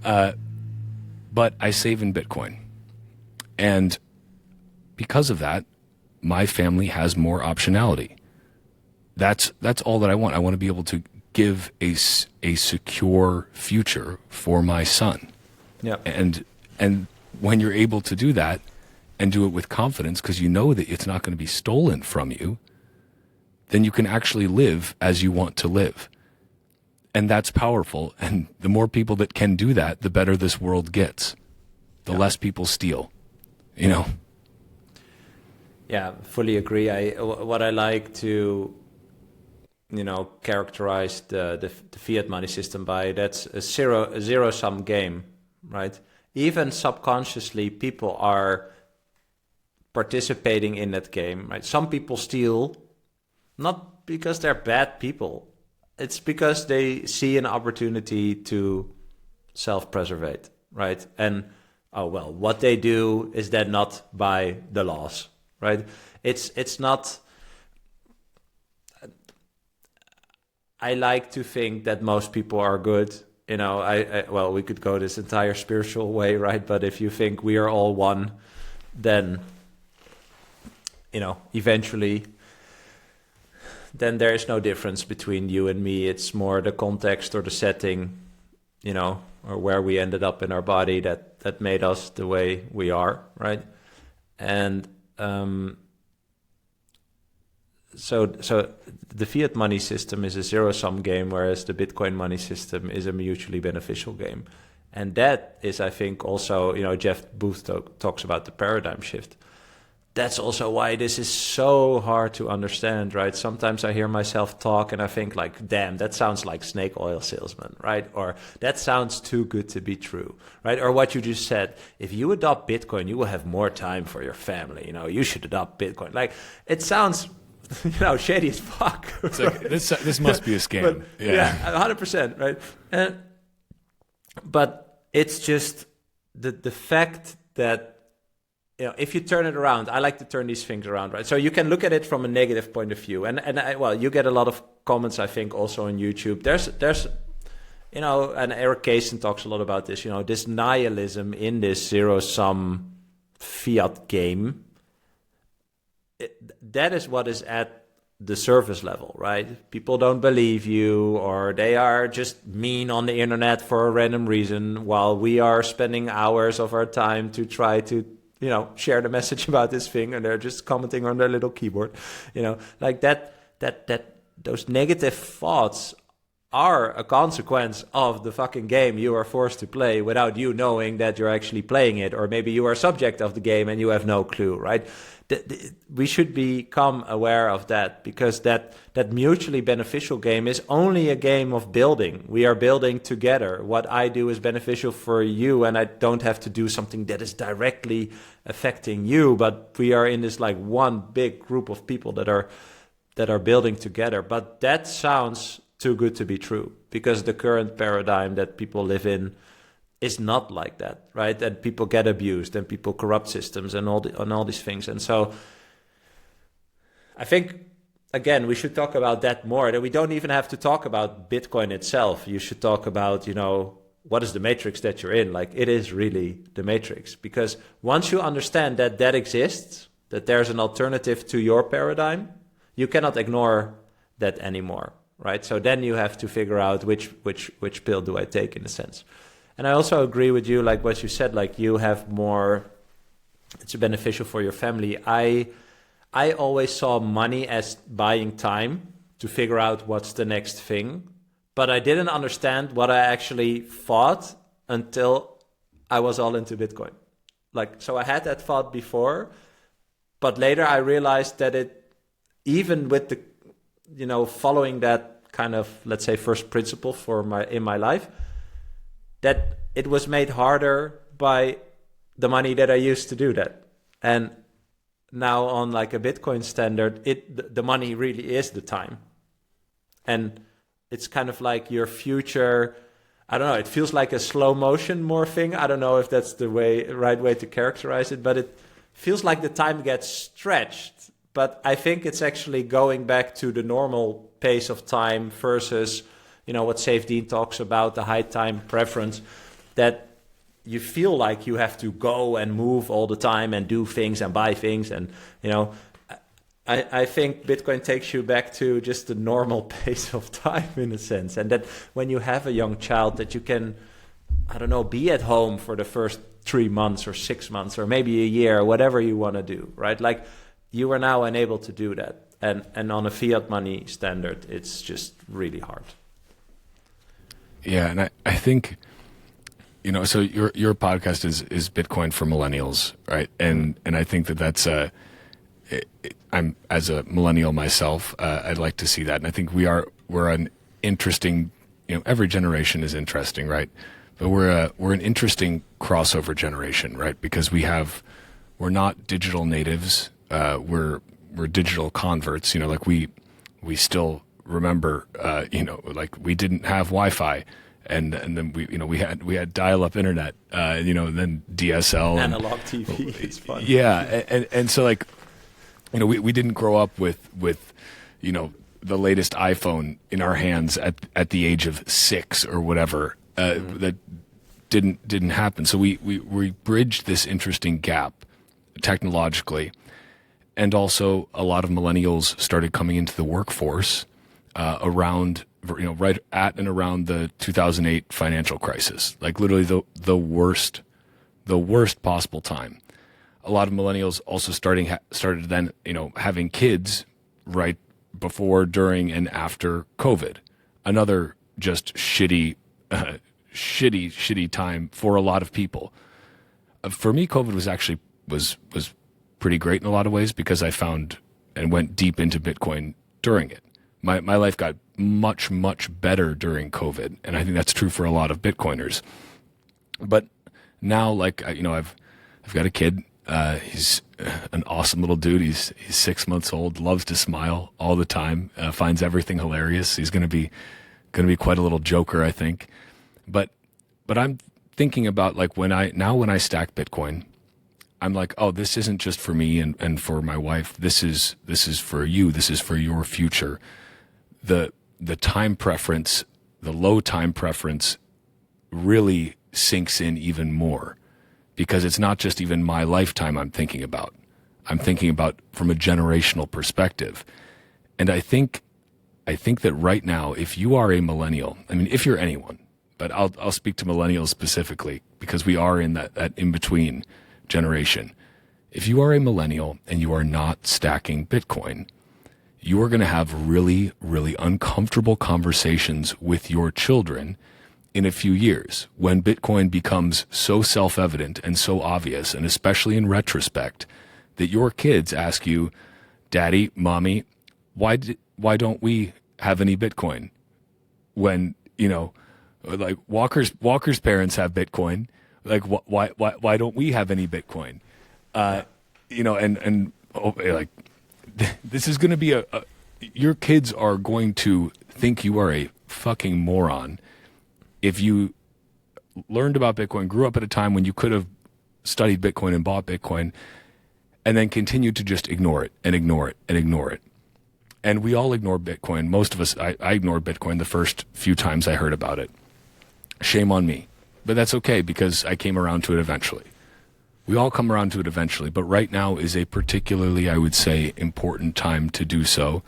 But I save in Bitcoin. And because of that, my family has more optionality. That's all that I want. I want to be able to give a secure future for my son. Yeah. And when you're able to do that and do it with confidence because you know that it's not going to be stolen from you, then you can actually live as you want to live. And that's powerful. And the more people that can do that, the better this world gets. the less people steal, you know? Yeah, fully agree. What I like to, characterize the fiat money system by, that's a zero sum game, right? Even subconsciously, people are participating in that game, right? Some people steal not because they're bad people. It's because they see an opportunity to self-preservate, right? And, what they do is then not by the laws, right? It's not... I like to think that most people are good. We could go this entire spiritual way, right? But if you think we are all one, then, eventually, then there is no difference between you and me. It's more the context or the setting, or where we ended up in our body that made us the way we are, right? And so the fiat money system is a zero-sum game, whereas the Bitcoin money system is a mutually beneficial game. And that is, I think, also, Jeff Booth talks about the paradigm shift. That's also why this is so hard to understand, right? Sometimes I hear myself talk and I think like, damn, that sounds like snake oil salesman, right? Or that sounds too good to be true, right? Or what you just said, if you adopt Bitcoin, you will have more time for your family. You should adopt Bitcoin. Like, it sounds, shady as fuck. It's like, right? This must be a scam. But, yeah, 100%, right? But it's just the fact that, if you turn it around, I like to turn these things around, right? So you can look at it from a negative point of view. And you get a lot of comments, I think, also on YouTube. There's and Eric Kaysen talks a lot about this, this nihilism in this zero-sum fiat game. That is what is at the surface level, right? People don't believe you, or they are just mean on the internet for a random reason, while we are spending hours of our time to try to share the message about this thing, and they're just commenting on their little keyboard, like that those negative thoughts are a consequence of the fucking game you are forced to play without you knowing that you're actually playing it, or maybe you are subject of the game and you have no clue, right? We should become aware of that, because that mutually beneficial game is only a game of building. We are building together. What I do is beneficial for you, and I don't have to do something that is directly affecting you, but we are in this like one big group of people that are building together. But that sounds too good to be true, because the current paradigm that people live in is not like that, right? And people get abused, and people corrupt systems, and all these things. And so I think, again, we should talk about that more. That we don't even have to talk about Bitcoin itself. You should talk about, what is the matrix that you're in? Like, it is really the matrix. Because once you understand that exists, that there's an alternative to your paradigm, you cannot ignore that anymore, right? So then you have to figure out which pill do I take, in a sense. And I also agree with you, like what you said, like you have more, it's beneficial for your family. I always saw money as buying time to figure out what's the next thing, but I didn't understand what I actually thought until I was all into Bitcoin. Like, so I had that thought before, but later I realized that even with the, following that kind of, let's say, first principle in my life, that it was made harder by the money that I used to do that. And now on like a Bitcoin standard, the money really is the time. And it's kind of like your future, I don't know, it feels like a slow motion morphing. I don't know if that's the right way to characterize it, but it feels like the time gets stretched. But I think it's actually going back to the normal pace of time versus what Safe Dean talks about, the high time preference, that you feel like you have to go and move all the time and do things and buy things. And, I think Bitcoin takes you back to just the normal pace of time, in a sense. And that when you have a young child, that you can, I don't know, be at home for the first 3 months or 6 months or maybe a year, whatever you want to do, right? Like, you are now unable to do that. And on a fiat money standard, it's just really hard. Yeah, and I think, So your podcast is Bitcoin for millennials, right? And I think that's I'm as a millennial myself, I'd like to see that, and I think we're an interesting, every generation is interesting, right? But we're an interesting crossover generation, right? Because we're not digital natives, we're digital converts, like we still remember, like we didn't have Wi-Fi. And then we had dial-up internet, then DSL, analog TV. It's fun. Yeah, and so like, we didn't grow up with the latest iPhone in our hands at the age of 6 or whatever. That didn't happen. So we bridged this interesting gap technologically, and also a lot of millennials started coming into the workforce around. Right at and around the 2008 financial crisis, like literally the worst possible time. A lot of millennials also started then, having kids right before, during, and after COVID. Another just shitty time for a lot of people. For me, COVID was pretty great in a lot of ways because I found and went deep into Bitcoin during it. My life got much, much better during COVID, and I think that's true for a lot of Bitcoiners. But now, like, I've got a kid. He's an awesome little dude. He's 6 months old. Loves to smile all the time. Finds everything hilarious. He's gonna be quite a little joker, I think. But I'm thinking about, like, when I stack Bitcoin, I'm like, oh, this isn't just for me and for my wife. This is for you. This is for your future. The time preference, the low time preference really sinks in even more, because it's not just even my lifetime I'm thinking about. I'm thinking about from a generational perspective. And I think that right now, if you are a millennial, I mean, if you're anyone, but I'll speak to millennials specifically because we are in that in-between generation. If you are a millennial and you are not stacking Bitcoin, you are going to have really, really uncomfortable conversations with your children in a few years when Bitcoin becomes so self-evident and so obvious, and especially in retrospect, that your kids ask you, Daddy, Mommy, why don't we have any Bitcoin? When, like Walker's parents have Bitcoin, like why don't we have any Bitcoin? Like, this is going to be your kids are going to think you are a fucking moron if you learned about Bitcoin, grew up at a time when you could have studied Bitcoin and bought Bitcoin, and then continued to just ignore it and ignore it and ignore it. And we all ignore Bitcoin. Most of us, I ignored Bitcoin the first few times I heard about it. Shame on me. But that's okay, because I came around to it eventually. We all come around to it eventually, but right now is a particularly, I would say, important time to do so,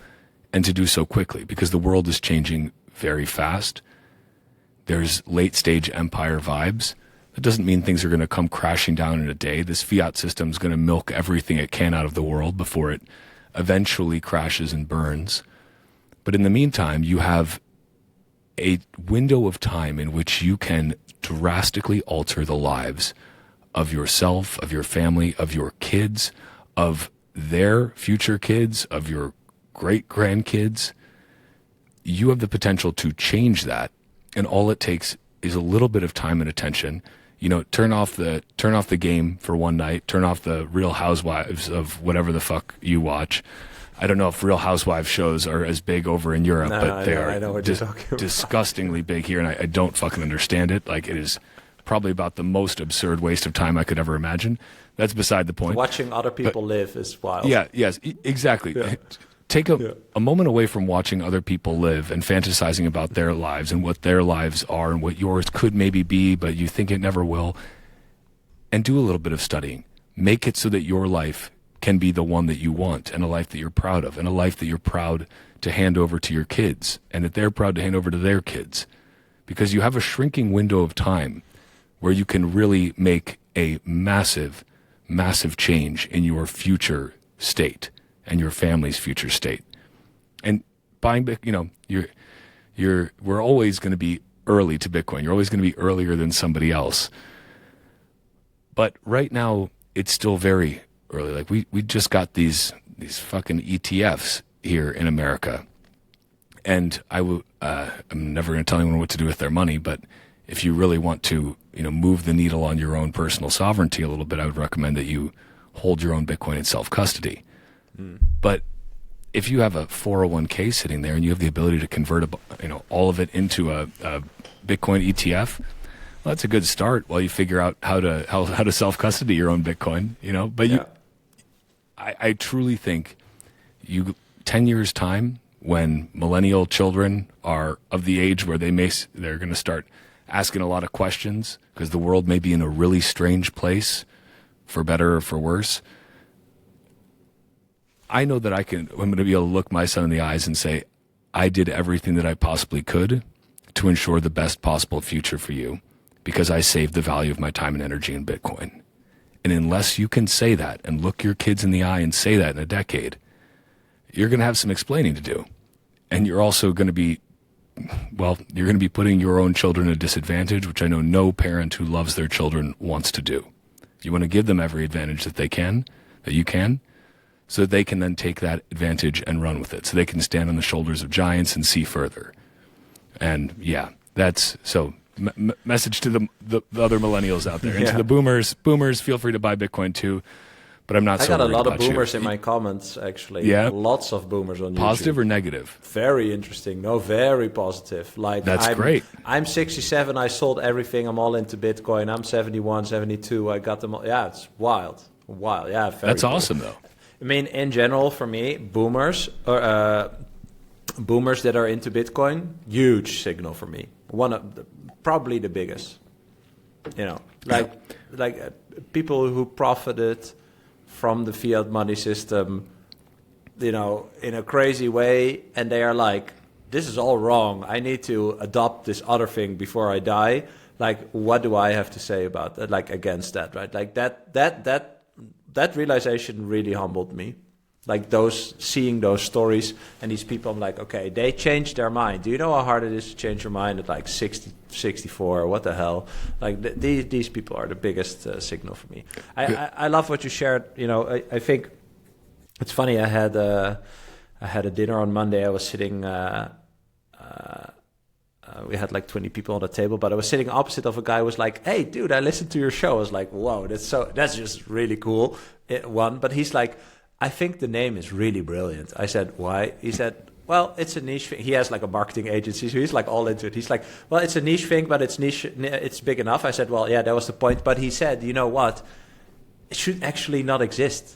and to do so quickly, because the world is changing very fast. There's late-stage empire vibes. That doesn't mean things are going to come crashing down in a day. This fiat system is going to milk everything it can out of the world before it eventually crashes and burns. But in the meantime, you have a window of time in which you can drastically alter the lives of yourself, of your family, of your kids, of their future kids, of your great-grandkids. You have the potential to change that, and all it takes is a little bit of time and attention. Turn off the game for one night, turn off the Real Housewives of whatever the fuck you watch. I don't know if Real Housewives shows are as big over in Europe, but they are disgustingly big here, and I don't fucking understand it. Like, it is probably about the most absurd waste of time I could ever imagine. That's beside the point. Watching other people live is wild. Yeah, yes, exactly. Yeah. Take a moment away from watching other people live and fantasizing about their lives and what their lives are and what yours could maybe be, but you think it never will, and do a little bit of studying. Make it so that your life can be the one that you want, and a life that you're proud of, and a life that you're proud to hand over to your kids, and that they're proud to hand over to their kids. Because you have a shrinking window of time where you can really make a massive, massive change in your future state and your family's future state. And buying, we're always going to be early to Bitcoin. You're always going to be earlier than somebody else. But right now, it's still very early. Like we just got these fucking ETFs here in America. And I'm never going to tell anyone what to do with their money, but if you really want to, move the needle on your own personal sovereignty a little bit, I would recommend that you hold your own Bitcoin in self-custody. But if you have a 401k sitting there and you have the ability to convert all of it into a Bitcoin ETF, well, that's a good start while you figure out how to self-custody your own Bitcoin, But I truly think 10 years time, when millennial children are of the age where they're going to start asking a lot of questions because the world may be in a really strange place, for better or for worse. I know that I'm going to be able to look my son in the eyes and say, I did everything that I possibly could to ensure the best possible future for you because I saved the value of my time and energy in Bitcoin. And unless you can say that and look your kids in the eye and say that in a decade, you're going to have some explaining to do. And you're also going to be, you're going to be putting your own children at a disadvantage, which I know no parent who loves their children wants to do. You want to give them every advantage that you can, so that they can then take that advantage and run with it, so they can stand on the shoulders of giants and see further. And that's so. Message to the other millennials out there, and to the boomers. Boomers, feel free to buy Bitcoin too. But I'm not. I got a lot of boomers in my comments, actually. Yeah, lots of boomers on YouTube. Positive or negative? Very interesting. No, very positive. Like that's great. I'm 67. I sold everything. I'm all into Bitcoin. I'm 71, 72. I got them all. Yeah, it's wild. Yeah, that's cool. Awesome though. I mean, in general, for me, boomers that are into Bitcoin, huge signal for me. Probably the biggest. People who profited from the fiat money system, in a crazy way, and they are like, this is all wrong. I need to adopt this other thing before I die. Like, what do I have to say about that? Like, against that, right? Like that realization really humbled me. Like seeing those stories and these people, I'm like, okay, they changed their mind. Do you know how hard it is to change your mind at like 60, 64? What the hell? Like these people are the biggest signal for me. I love what you shared. I think it's funny. I had a dinner on Monday. I was sitting. We had like 20 people on the table, but I was sitting opposite of a guy who was like, hey, dude, I listened to your show. I was like, whoa, that's just really cool. But he's like, I think the name is really brilliant. I said, why? He said, well, it's a niche thing. He has like a marketing agency, so he's like all into it. He's like, well, it's a niche thing, but it's big enough. I said, well, yeah, that was the point. But he said, you know what? It should actually not exist.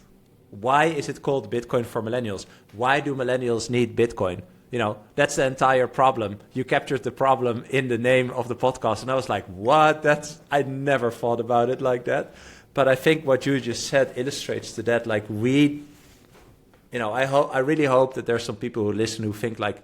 Why is it called Bitcoin for millennials? Why do millennials need Bitcoin? That's the entire problem. You captured the problem in the name of the podcast. And I was like, what? I never thought about it like that. But I think what you just said illustrates to that. Like I really hope that there's some people who listen who think like,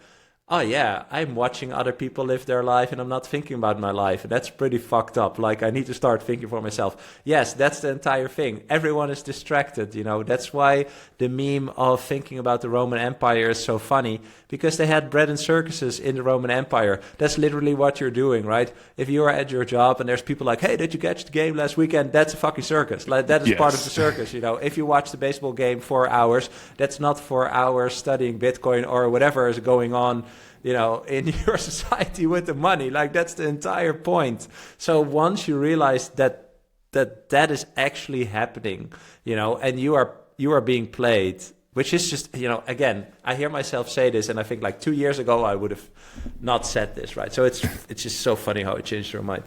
oh yeah, I'm watching other people live their life and I'm not thinking about my life. And that's pretty fucked up. Like, I need to start thinking for myself. Yes, that's the entire thing. Everyone is distracted, That's why the meme of thinking about the Roman Empire is so funny, because they had bread and circuses in the Roman Empire. That's literally what you're doing, right? If you are at your job and there's people like, hey, did you catch the game last weekend? That's a fucking circus. Like, that is part of the circus, If you watch the baseball game 4 hours, that's not 4 hours studying Bitcoin or whatever is going on in your society with the money. Like, that's the entire point. So once you realize that is actually happening, and you are being played, which is just, again, I hear myself say this, and I think like 2 years ago I would have not said this, right? So it's just so funny how it changed your mind.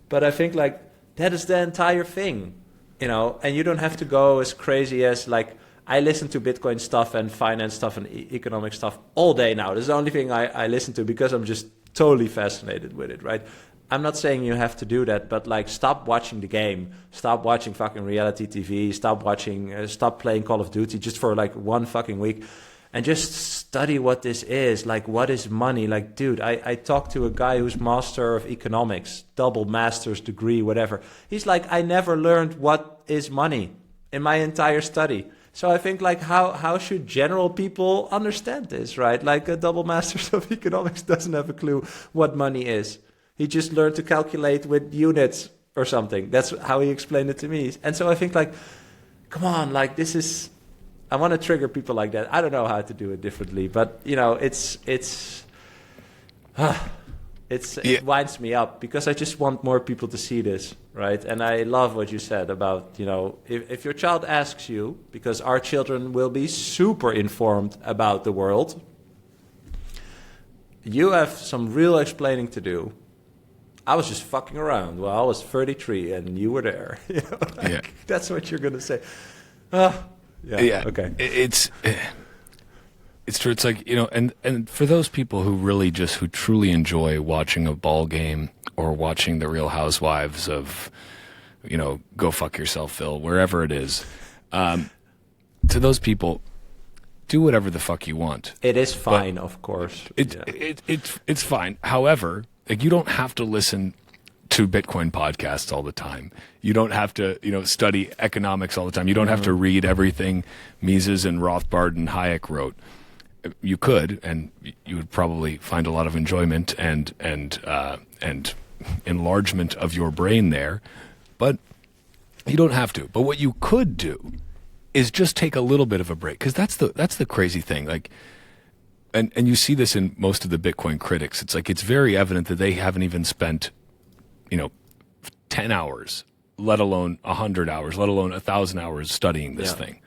But I think like that is the entire thing, and you don't have to go as crazy as like, I listen to Bitcoin stuff and finance stuff and economic stuff all day now. This is the only thing I listen to because I'm just totally fascinated with it, right? I'm not saying you have to do that, but like, stop watching the game. Stop watching fucking reality TV. Stop playing Call of Duty just for like 1 fucking week. And just study what this is. Like, what is money? Like, dude, I talked to a guy who's master of economics, double master's degree, whatever. He's like, I never learned what is money in my entire study. So I think like, how should general people understand this, right? Like, a double master's of economics doesn't have a clue what money is. He just learned to calculate with units or something. That's how he explained it to me. And so I think like, come on, like this is, I want to trigger people like that. I don't know how to do it differently, but you know, it winds me up because I just want more people to see this, right? And I love what you said about, you know, if your child asks you, because our children will be super informed about the world, you have some real explaining to do. I was just fucking around. Well, I was 33 and you were there. You know, like, that's what you're going to say. Yeah. Okay. It's true. It's like, you know, and for those people who truly enjoy watching a ball game or watching the Real Housewives of, you know, Go Fuck Yourself, Phil, wherever it is, to those people, do whatever the fuck you want. It is fine, of course. It's fine. However, like, you don't have to listen to Bitcoin podcasts all the time. You don't have to, you know, study economics all the time. You don't have to read everything Mises and Rothbard and Hayek wrote. You could, and you would probably find a lot of enjoyment and enlargement of your brain there, but you don't have to. But what you could do is just take a little bit of a break, because that's the crazy thing. Like, and you see this in most of the Bitcoin critics. It's like, it's very evident that they haven't even spent, you know, 10 hours, let alone 100 hours, let alone 1,000 hours studying this thing.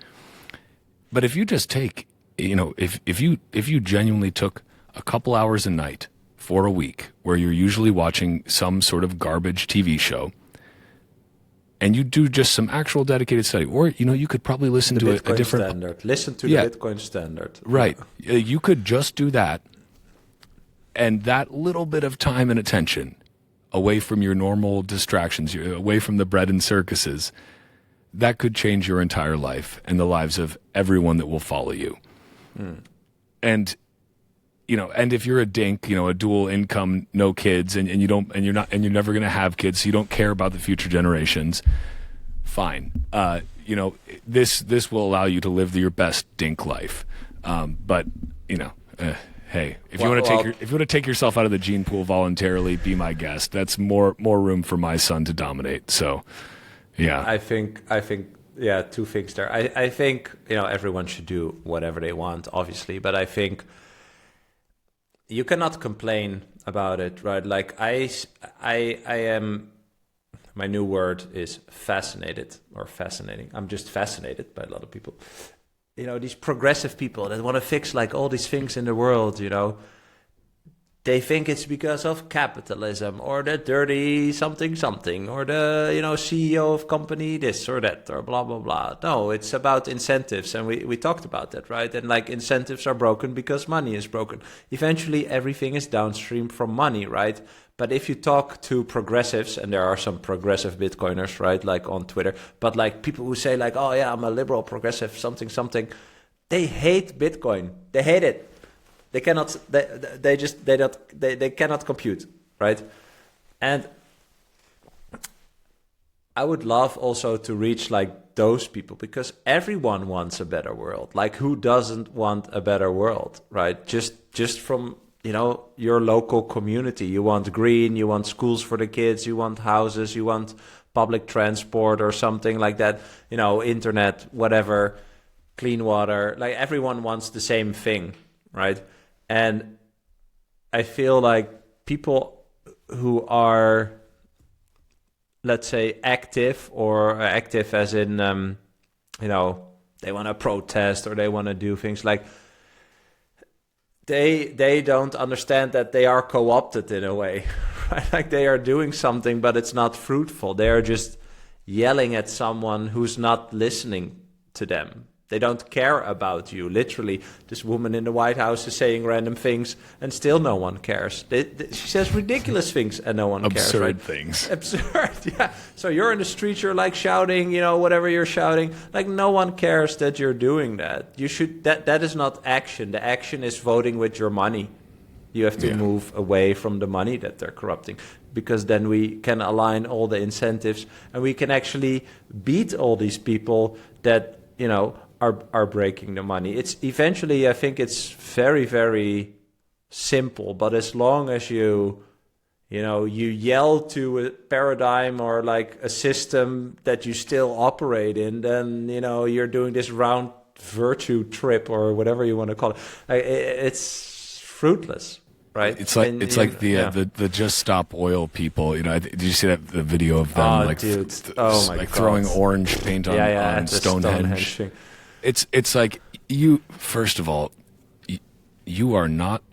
But if you just take, you know, if you genuinely took a couple hours a night for a week, where you're usually watching some sort of garbage TV show, and you do just some actual dedicated study, or, you know, you could probably listen to a different standard. Listen to the Bitcoin standard. Right. You could just do that, and that little bit of time and attention away from your normal distractions, away from the bread and circuses, that could change your entire life and the lives of everyone that will follow you. And, you know, and if you're a dink, you know, a dual income, no kids, and you're never going to have kids, so you don't care about the future generations, fine. You know, this will allow you to live your best dink life. But, you know, hey, if you want to take yourself out of the gene pool voluntarily, be my guest. That's more room for my son to dominate. So, yeah. I think yeah, two things there. I think, you know, everyone should do whatever they want, obviously, but I think you cannot complain about it, right? Like I am, my new word is fascinated, or fascinating. I'm just fascinated by a lot of people. You know, these progressive people that want to fix like all these things in the world, you know, they think it's because of capitalism or the dirty something, or the, you know, CEO of company this or that or blah, blah, blah. No, it's about incentives. And we talked about that, right? And like, incentives are broken because money is broken. Eventually, everything is downstream from money, right? But if you talk to progressives, and there are some progressive Bitcoiners, right, like on Twitter, but like people who say like, oh yeah, I'm a liberal, progressive, something, they hate Bitcoin. They hate it. They cannot. They cannot compute, right? And I would love also to reach like those people, because everyone wants a better world. Like, who doesn't want a better world, right? Just from, you know, your local community. You want green. You want schools for the kids. You want houses. You want public transport or something like that. You know, internet, whatever, clean water. Like, everyone wants the same thing, right? And I feel like people who are, let's say, active, or active as in, you know, they want to protest or they want to do things like, they don't understand that they are co-opted in a way, right? Like, they are doing something, but it's not fruitful. They are just yelling at someone who's not listening to them. They don't care about you. Literally, this woman in the White House is saying random things, and still no one cares. She says ridiculous things, and no one cares. Absurd things. Absurd, yeah. So you're in the street, you're like shouting, you know, whatever you're shouting. Like, no one cares that you're doing that. You should. That is not action. The action is voting with your money. You have to move away from the money that they're corrupting, because then we can align all the incentives, and we can actually beat all these people that, you know, are breaking the money. It's eventually, I think it's very, very simple, but as long as you You know, you yell to a paradigm or like a system that you still operate in, then, you know, you're doing this round virtue trip or whatever you want to call it. It's fruitless, right? It's like the Just Stop Oil people. You know, did you see that the video of them throwing orange paint on Stonehenge? It's like, you, first of all, you are not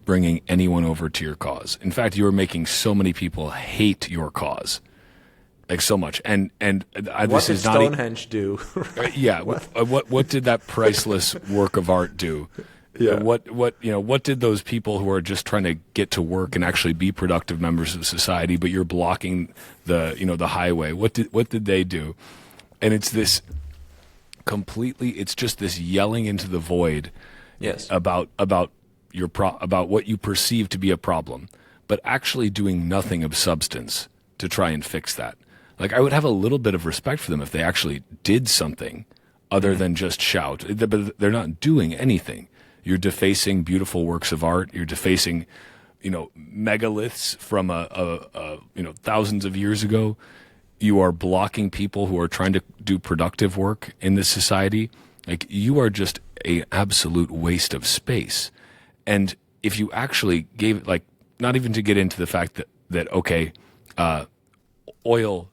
bringing anyone over to your cause. In fact, you are making so many people hate your cause, like so much. And what did Stonehenge do? Yeah. What did that priceless work of art do? Yeah. What did those people who are just trying to get to work and actually be productive members of society, but you're blocking the highway? What did they do? And it's this completely. It's just this yelling into the void. Yes. About about what you perceive to be a problem, but actually doing nothing of substance to try and fix that. Like, I would have a little bit of respect for them if they actually did something other than just shout. But they're not doing anything. You're defacing beautiful works of art. You're defacing, megaliths from thousands of years ago. You are blocking people who are trying to do productive work in this society. Like, you are just an absolute waste of space. And if you actually gave it, like, not even to get into the fact that oil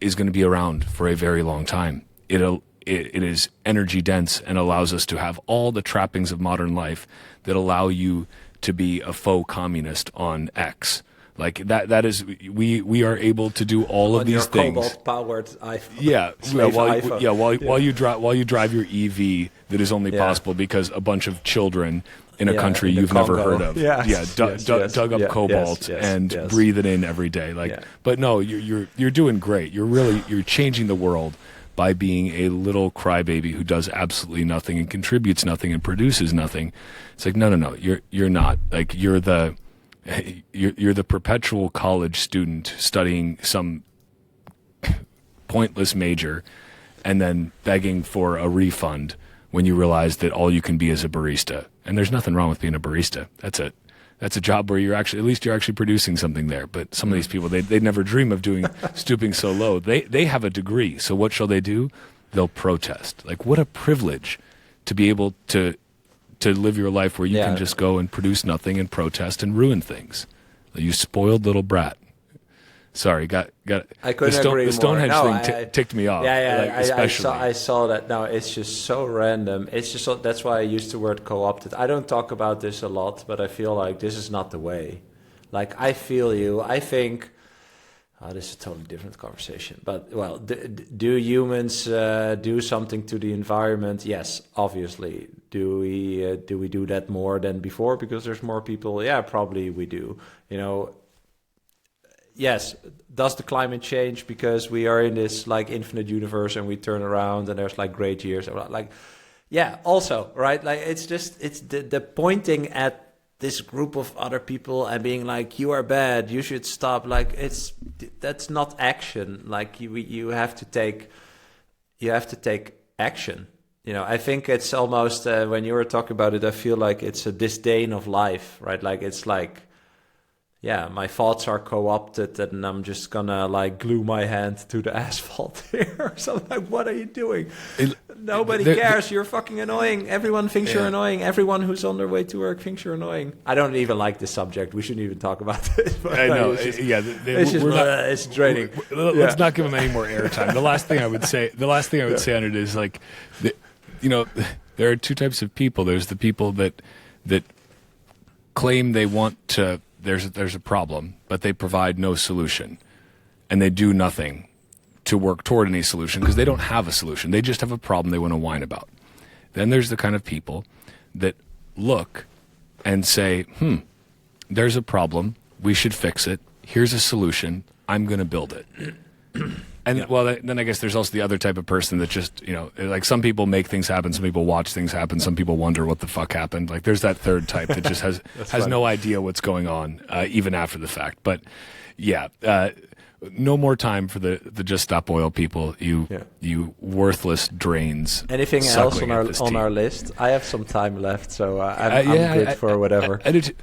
is going to be around for a very long time. It is energy dense and allows us to have all the trappings of modern life that allow you to be a faux communist on X. Like that is, we are able to do all of these things. Cobalt-powered iPhone. While you drive your EV that is only possible because a bunch of children in a country you've never heard of, dug up cobalt and breathe it in every day. But no, you're doing great. You're changing the world by being a little crybaby who does absolutely nothing and contributes nothing and produces nothing. It's like no, you're not. Like, you're the perpetual college student studying some pointless major and then begging for a refund when you realize that all you can be is a barista. And there's nothing wrong with being a barista. That's a job where you're actually producing something there. But some of these people, they never dream of stooping so low. They have a degree. So what shall they do? They'll protest. Like, what a privilege to be able to live your life where you can just go and produce nothing and protest and ruin things. You spoiled little brat. Sorry, I couldn't agree more. The Stonehenge thing ticked me off. I saw that. No, it's just so random. It's just that's why I used the word co-opted. I don't talk about this a lot, but I feel like this is not the way. Like, I feel you. I think. This is a totally different conversation. But, well, do humans do something to the environment? Yes, obviously. Do we do that more than before because there's more people? Yeah, probably we do. Yes, does the climate change because we are in this like infinite universe and we turn around and there's like great years? Like, yeah, also, right? Like, it's the pointing at this group of other people and being like, you are bad, you should stop. Like, that's not action. Like, you have to take action. I think it's almost when you were talking about it, I feel like it's a disdain of life, right? Like, it's like, yeah, my thoughts are co-opted and I'm just gonna like glue my hand to the asphalt here. So I'm like, what are you doing? Nobody cares. You're fucking annoying. Everyone thinks you're annoying. Everyone who's on their way to work thinks you're annoying. I don't even like this subject. We shouldn't even talk about it. I know. It's draining. Let's not give them any more airtime. The last thing I would say on it is like, there are two types of people. There's the people that claim they want to. There's a problem, but they provide no solution, and they do nothing to work toward any solution because they don't have a solution. They just have a problem they want to whine about. Then there's the kind of people that look and say, there's a problem. We should fix it. Here's a solution. I'm going to build it. And then I guess there's also the other type of person that just, like, some people make things happen, some people watch things happen, some people wonder what the fuck happened. Like, there's that third type that just has no idea what's going on, even after the fact. But yeah, no more time for the Just Stop Oil people. You worthless drains. Anything else on our list? I have some time left, so I'm good for whatever. I do too.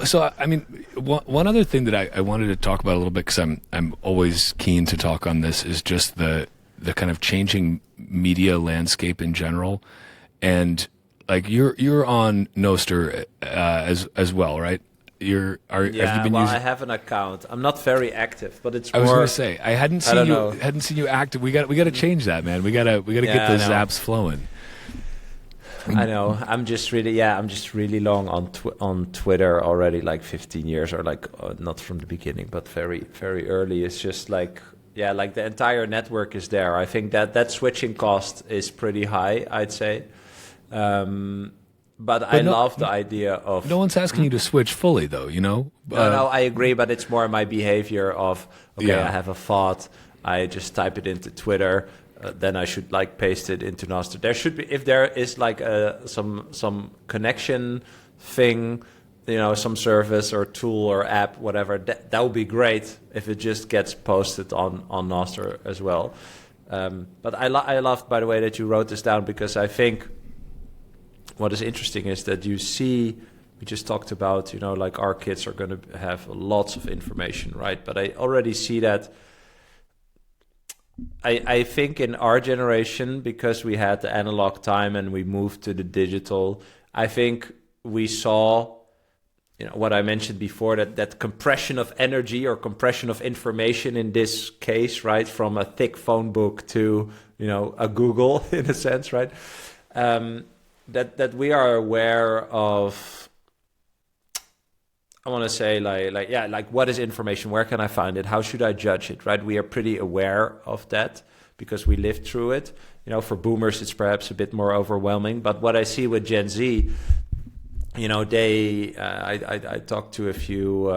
So I mean, one other thing that I wanted to talk about a little bit, because I'm always keen to talk on this, is just the kind of changing media landscape in general, and like you're on Nostr as well, right? Have you been using... I have an account. I'm not very active, but it's more... I was going to say, I hadn't seen you active. We got to change that, man. We got to get those zaps flowing. I know. I'm just really long on Twitter already, like 15 years, or like not from the beginning, but very, very early. It's just like, like the entire network is there. I think that switching cost is pretty high, I'd say. But I love the idea of... No one's asking you to switch fully, though, No, I agree, but it's more my behavior of, I have a thought, I just type it into Twitter, then I should like paste it into Nostr. There should be, if there is like some connection thing, some service or tool or app, whatever, that would be great if it just gets posted on Nostr as well. But I love, by the way, that you wrote this down, because I think... What is interesting is that you see, we just talked about, like our kids are going to have lots of information, right? But I already see that. I think in our generation, because we had the analog time and we moved to the digital, I think we saw, what I mentioned before, that compression of energy or compression of information in this case, right? From a thick phone book to, a Google in a sense, right? That we are aware of, I want to say like what is information? Where can I find it? How should I judge it? Right? We are pretty aware of that because we lived through it. For boomers, it's perhaps a bit more overwhelming. But what I see with Gen Z, I talked to a few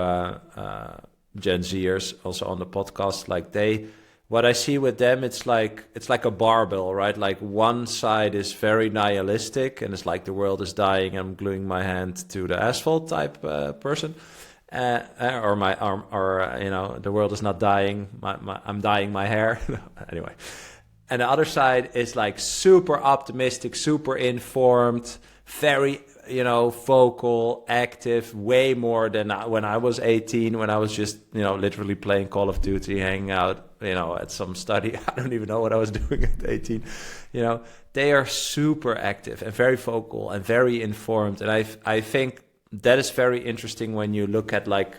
Gen Zers also on the podcast. What I see with them, it's like a barbell, right? Like one side is very nihilistic, and it's like the world is dying. I'm gluing my hand to the asphalt type person, or my arm, or the world is not dying. I'm dyeing my hair anyway. And the other side is like super optimistic, super informed, very vocal, active, way more than when I was 18, when I was just, literally playing Call of Duty, hanging out, at some study. I don't even know what I was doing at 18. They are super active and very vocal and very informed. And I think that is very interesting when you look at like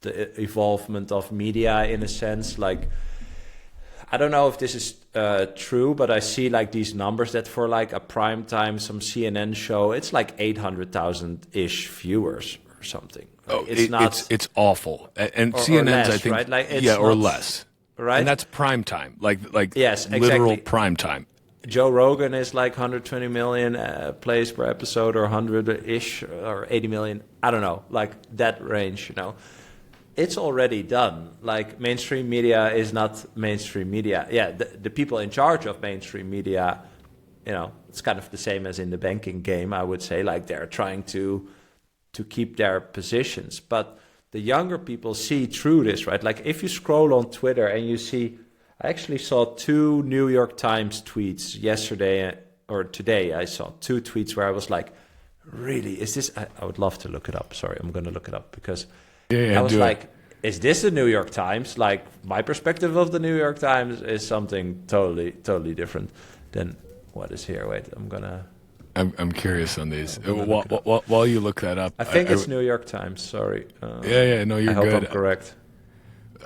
the evolvement of media in a sense. Like, I don't know if this is true, but I see like these numbers that for like a prime time, some CNN show, it's like 800,000-ish viewers or something. Oh, it's awful. And CNN's, or less, I think, right? Like or less. Right. And that's prime time, like yes, literal exactly. Prime time. Joe Rogan is like 120 million plays per episode, or 100-ish, or 80 million. I don't know, like that range, It's already done. Like, mainstream media is not mainstream media. Yeah, the people in charge of mainstream media, it's kind of the same as in the banking game, I would say. Like, they're trying to keep their positions. But the younger people see through this, right? Like, if you scroll on Twitter and you see... I actually saw 2 New York Times tweets yesterday, or today I saw 2 tweets where I was like, really, is this... I would love to look it up. Sorry, I'm going to look it up because... I was like, is this the New York Times? Like, my perspective of the New York Times is something totally, totally different than what is here. Wait, I'm curious on these. While you look that up, I think it's New York Times. Sorry. No, you're good. I hope I'm correct.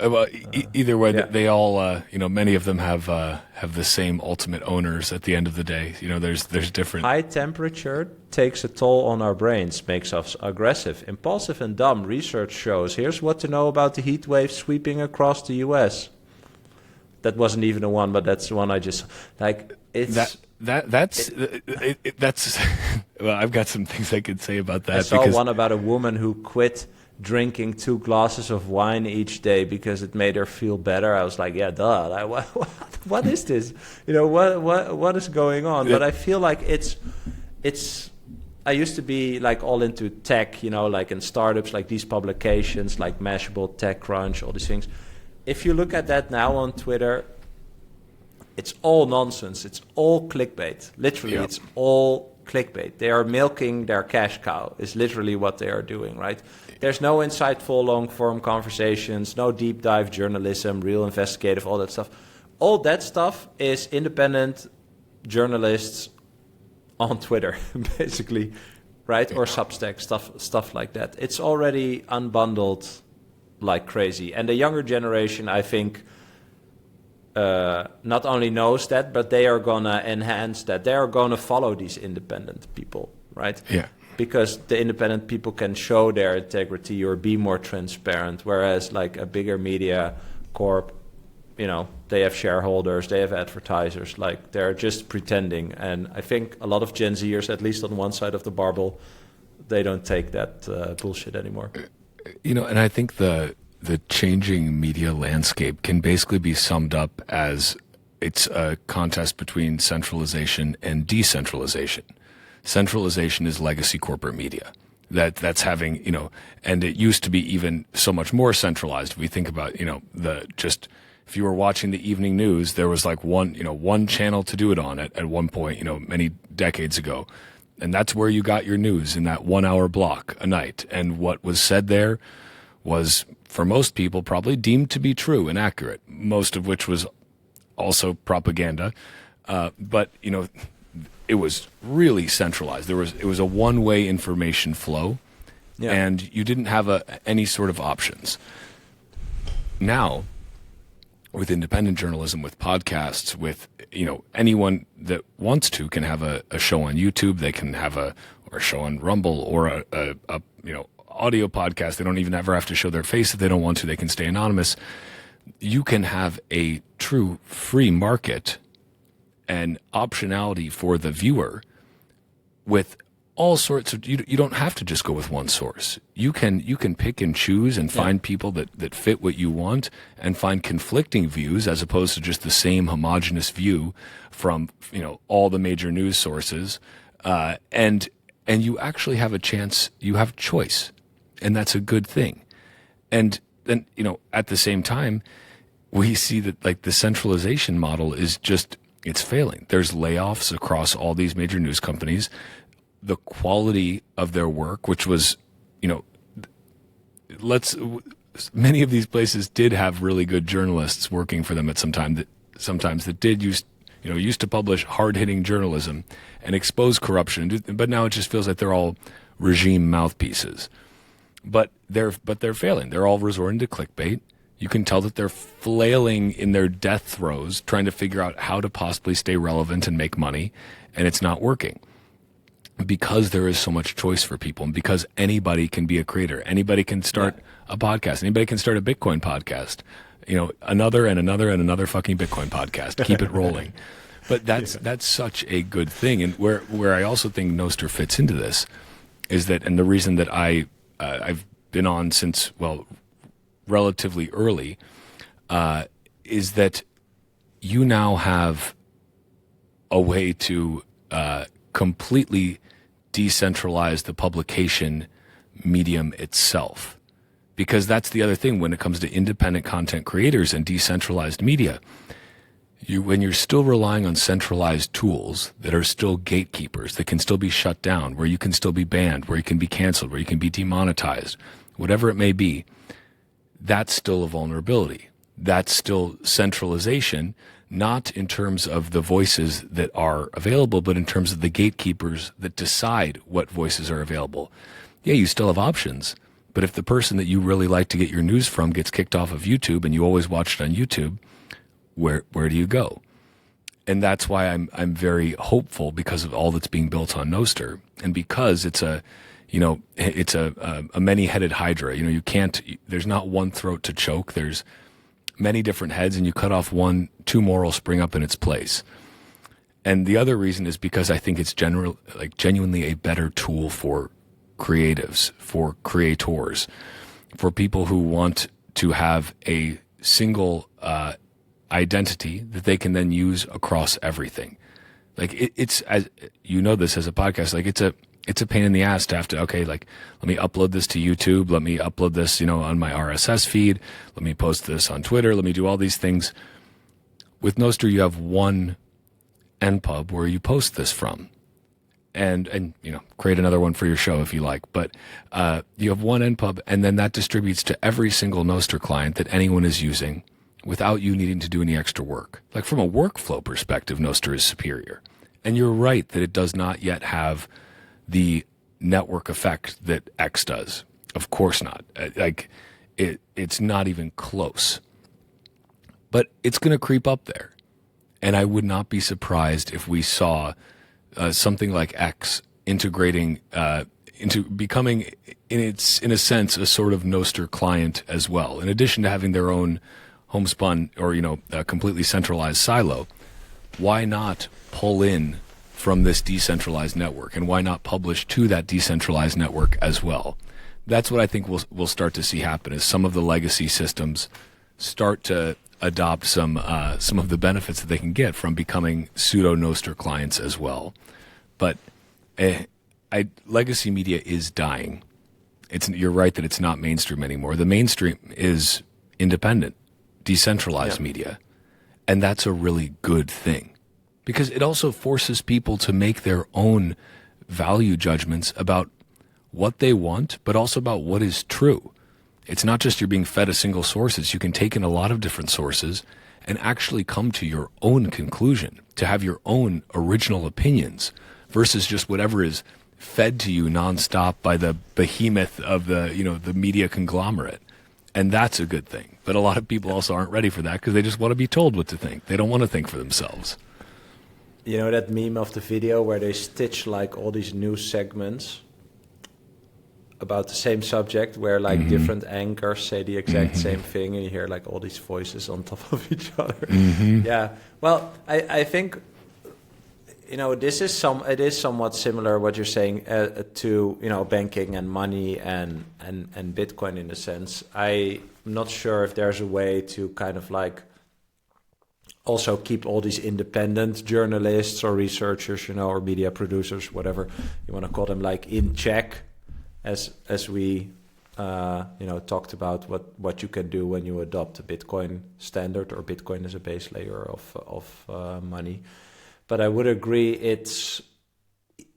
Well, either way, they all, many of them have the same ultimate owners at the end of the day. There's different. High temperature takes a toll on our brains, makes us aggressive, impulsive, and dumb. Research shows. Here's what to know about the heat wave sweeping across the U.S. That wasn't even a one, but that's the one I just like. It's that's. Well, I've got some things I could say about that. I saw one about a woman who quit drinking 2 glasses of wine each day because it made her feel better. I was like, yeah, duh. What is this? What is going on? But I feel like it's. I used to be like all into tech, like in startups, like these publications, like Mashable, TechCrunch, all these things. if you look at that now on Twitter, it's all nonsense. It's all clickbait. Literally, Yep. it's all clickbait. They are milking their cash cow, is literally what they are doing, right? There's no insightful long-form conversations, no deep dive journalism, real investigative, all that stuff. All that stuff is independent journalists on Twitter, basically, right? Or Substack, stuff like that. It's already unbundled like crazy. And the younger generation, I think, not only knows that, but they are going to enhance that. They are going to follow these independent people, right? Yeah. Because the independent people can show their integrity or be more transparent, whereas like a bigger media corp, you know, they have shareholders, they have advertisers, like they're just pretending. And I think a lot of Gen Zers, at least on one side of the barbell, they don't take that bullshit anymore. You know, and I think the changing media landscape can basically be summed up as it's a contest between centralization and decentralization. Centralization is legacy corporate media. That's having, you know, and it used to be even so much more centralized. If we think about, you know, if you were watching the evening news, there was like one channel to do it on at one point, you know, many decades ago. And that's where you got your news, in that 1 hour block a night. And what was said there was, for most people, probably deemed to be true and accurate, most of which was also propaganda. But, you know, it was really centralized. It was a one-way information flow, and you didn't have any sort of options. Now, with independent journalism, with podcasts, with, you know, anyone that wants to can have a show on YouTube. They can have a show on Rumble, or a you know, audio podcast. They don't even ever have to show their face if they don't want to. They can stay anonymous. You can have a true free market and optionality for the viewer with all sorts of, you don't have to just go with one source. You can pick and choose and find people that fit what you want, and find conflicting views as opposed to just the same homogenous view from, you know, all the major news sources. And you actually have a chance, you have choice, and that's a good thing. And then, you know, at the same time, we see that like the centralization model is just, it's failing. There's layoffs across all these major news companies. The quality of their work, which was, you know, many of these places did have really good journalists working for them at sometimes that did used to publish hard-hitting journalism and expose corruption, but now it just feels like they're all regime mouthpieces. But they're failing. They're all resorting to clickbait. You can tell that they're flailing in their death throes, trying to figure out how to possibly stay relevant and make money, and it's not working. Because there is so much choice for people, and because anybody can be a creator, anybody can start a podcast, anybody can start a Bitcoin podcast, you know, another fucking Bitcoin podcast. Keep it rolling. But that's such a good thing. And where I also think Nostr fits into this is that, and the reason that I've been on since, well, relatively early, is that you now have a way to completely decentralize the publication medium itself. Because that's the other thing when it comes to independent content creators and decentralized media. When you're still relying on centralized tools that are still gatekeepers, that can still be shut down, where you can still be banned, where you can be canceled, where you can be demonetized, whatever it may be, that's still a vulnerability. That's still centralization, not in terms of the voices that are available, but in terms of the gatekeepers that decide what voices are available. Yeah, you still have options, but if the person that you really like to get your news from gets kicked off of YouTube and you always watch it on YouTube, where do you go? And that's why I'm very hopeful, because of all that's being built on Nostr, and because it's a many-headed hydra. You know, there's not one throat to choke. There's many different heads, and you cut off one, two more will spring up in its place. And the other reason is because I think it's genuinely a better tool for creatives, for creators, for people who want to have a single identity that they can then use across everything. Like it's, as you know, this as a podcast, like it's a pain in the ass to have to, okay, like, let me upload this to YouTube. Let me upload this, on my RSS feed. Let me post this on Twitter. Let me do all these things. With Nostr, you have one NPub where you post this from. And create another one for your show if you like. But you have one NPub, and then that distributes to every single Nostr client that anyone is using without you needing to do any extra work. Like, from a workflow perspective, Nostr is superior. And you're right that it does not yet have the network effect that X does. Of course not. It's not even close. But it's going to creep up there. And I would not be surprised if we saw something like X integrating into becoming, in a sense, a sort of Nostr client as well. In addition to having their own homespun or a completely centralized silo, why not pull in from this decentralized network, and why not publish to that decentralized network as well? That's what I think we'll start to see happen, is some of the legacy systems start to adopt some of the benefits that they can get from becoming pseudo Nostr clients as well. But legacy media is dying. You're right that it's not mainstream anymore. The mainstream is independent, decentralized media, and that's a really good thing, because it also forces people to make their own value judgments about what they want, but also about what is true. It's not just you're being fed a single source. It's you can take in a lot of different sources and actually come to your own conclusion, to have your own original opinions versus just whatever is fed to you nonstop by the behemoth of the media conglomerate. And that's a good thing. But a lot of people also aren't ready for that because they just want to be told what to think. They don't want to think for themselves. You know that meme of the video where they stitch like all these news segments about the same subject, where like different anchors say the exact same thing, and you hear like all these voices on top of each other. Yeah. Well, I think it is somewhat similar what you're saying to banking and money and Bitcoin in a sense. I'm not sure if there's a way to kind of like also keep all these independent journalists or researchers, or media producers, whatever you want to call them, like in check, as we talked about what you can do when you adopt a Bitcoin standard or Bitcoin as a base layer of money. But I would agree it's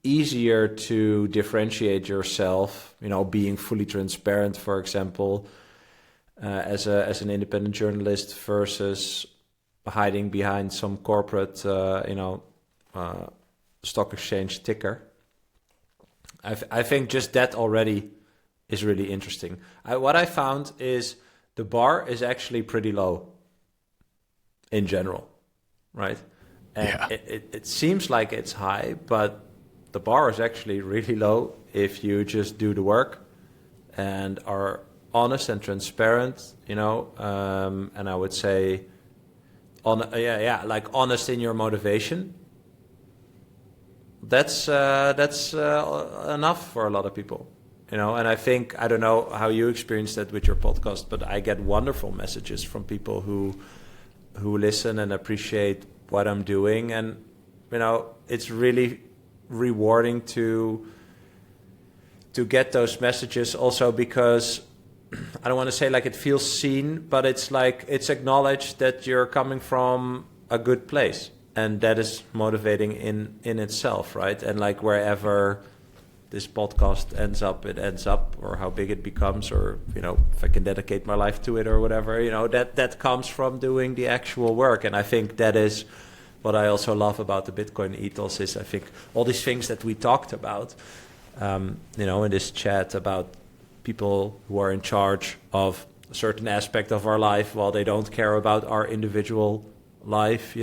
easier to differentiate yourself, being fully transparent, for example, as an independent journalist versus hiding behind some corporate, stock exchange ticker. I think just that already is really interesting. What I found is the bar is actually pretty low in general, right? And it seems like it's high, but the bar is actually really low if you just do the work and are honest and transparent, and I would say, like honest in your motivation. That's enough for a lot of people, and I think, I don't know how you experience that with your podcast, but I get wonderful messages from people who listen and appreciate what I'm doing, and it's really rewarding to get those messages also, because I don't want to say like it feels seen, but it's like it's acknowledged that you're coming from a good place. And that is motivating in itself, right? And like wherever this podcast ends up, it ends up, or how big it becomes, or if I can dedicate my life to it or whatever, that comes from doing the actual work. And I think that is what I also love about the Bitcoin ethos, is I think all these things that we talked about, in this chat about people who are in charge of a certain aspect of our life while they don't care about our individual life,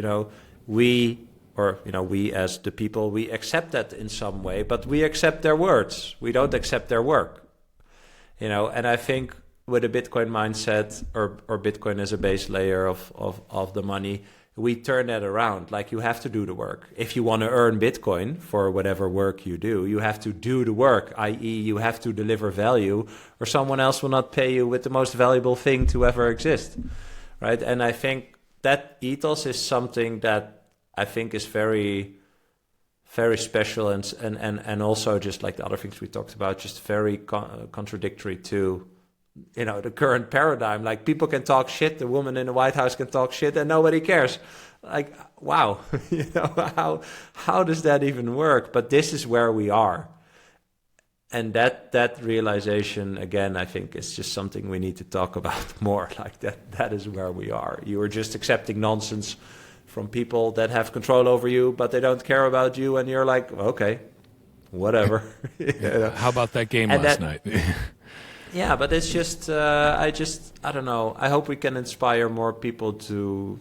we as the people, we accept that in some way, but we accept their words. We don't accept their work, and I think with a Bitcoin mindset or Bitcoin as a base layer of the money, we turn that around. Like, you have to do the work. If you want to earn Bitcoin for whatever work you do, you have to do the work, i.e. you have to deliver value, or someone else will not pay you with the most valuable thing to ever exist, right? And I think that ethos is something that I think is very very special and also just like the other things we talked about, just very contradictory to, you know, the current paradigm. Like, people can talk shit, the woman in the White House can talk shit, and nobody cares. Like, wow, you know, how does that even work? But this is where we are. And that realization, again, I think is just something we need to talk about more. Like, that is where we are. You are just accepting nonsense from people that have control over you, but they don't care about you, and you're like, okay, whatever. You know? How about that game last night? Yeah, but it's just, I don't know. I hope we can inspire more people to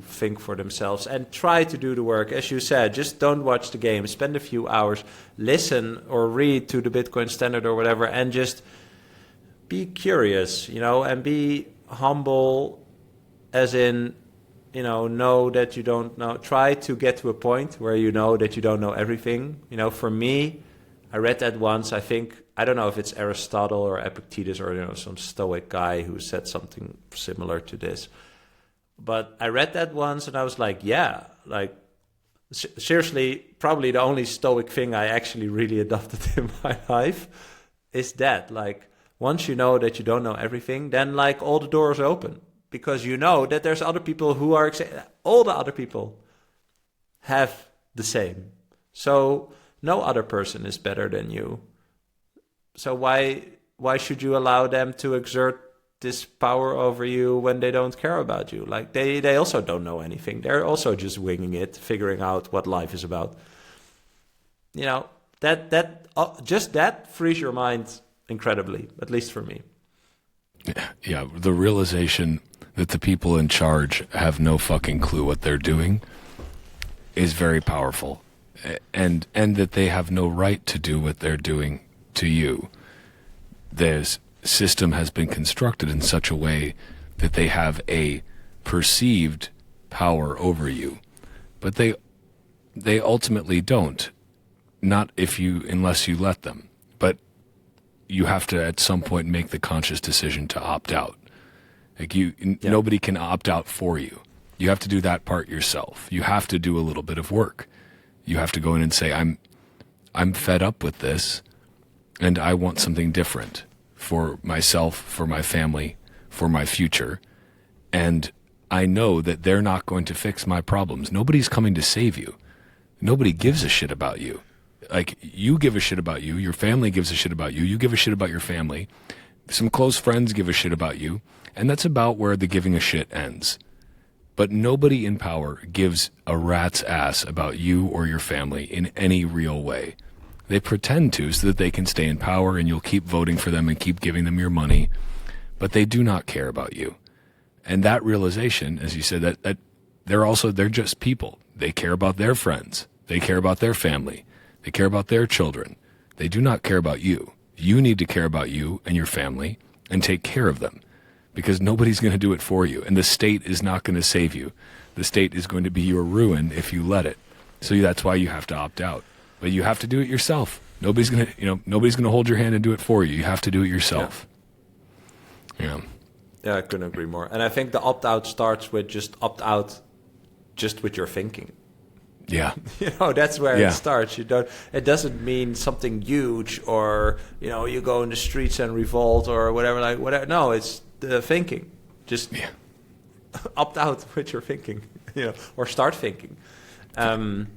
think for themselves and try to do the work. As you said, just don't watch the game. Spend a few hours, listen or read to the Bitcoin Standard or whatever, and just be curious, you know, and be humble, as in, you know that you don't know. Try to get to a point where you know that you don't know everything. You know, for me, I read that once. I don't know if it's Aristotle or Epictetus or, you know, some Stoic guy who said something similar to this. But I read that once and I was like, yeah, like, seriously, probably the only Stoic thing I actually really adopted in my life is that. Like, once you know that you don't know everything, then like all the doors open. Because you know that there's other people who are, all the other people have the same. So no other person is better than you. So why should you allow them to exert this power over you when they don't care about you? Like, they also don't know anything. They're also just winging it, figuring out what life is about. You know, just that frees your mind incredibly, at least for me. Yeah, the realization that the people in charge have no fucking clue what they're doing is very powerful, and that they have no right to do what they're doing to you. This system has been constructed in such a way that they have a perceived power over you, but they ultimately don't. Not unless you let them. But you have to at some point make the conscious decision to opt out. Like, nobody can opt out for you. You have to do that part yourself. You have to do a little bit of work. You have to go in and say, I'm fed up with this, and I want something different for myself, for my family, for my future. And I know that they're not going to fix my problems. Nobody's coming to save you. Nobody gives a shit about you. Like, you give a shit about you. Your family gives a shit about you. You give a shit about your family. Some close friends give a shit about you. And that's about where the giving a shit ends. But nobody in power gives a rat's ass about you or your family in any real way. They pretend to so that they can stay in power and you'll keep voting for them and keep giving them your money. But they do not care about you. And that realization, as you said, that they're just people. They care about their friends. They care about their family. They care about their children. They do not care about you. You need to care about you and your family and take care of them, because nobody's going to do it for you. And the state is not going to save you. The state is going to be your ruin if you let it. So that's why you have to opt out. But you have to do it yourself. Nobody's going to hold your hand and do it for you. You have to do it yourself. Yeah. Yeah, I couldn't agree more. And I think the opt-out starts with just opt out just with your thinking. Yeah. You know, that's where it starts. It doesn't mean something huge or, you know, you go in the streets and revolt or whatever. No, it's the thinking. Just opt out with your thinking, you know, or start thinking. And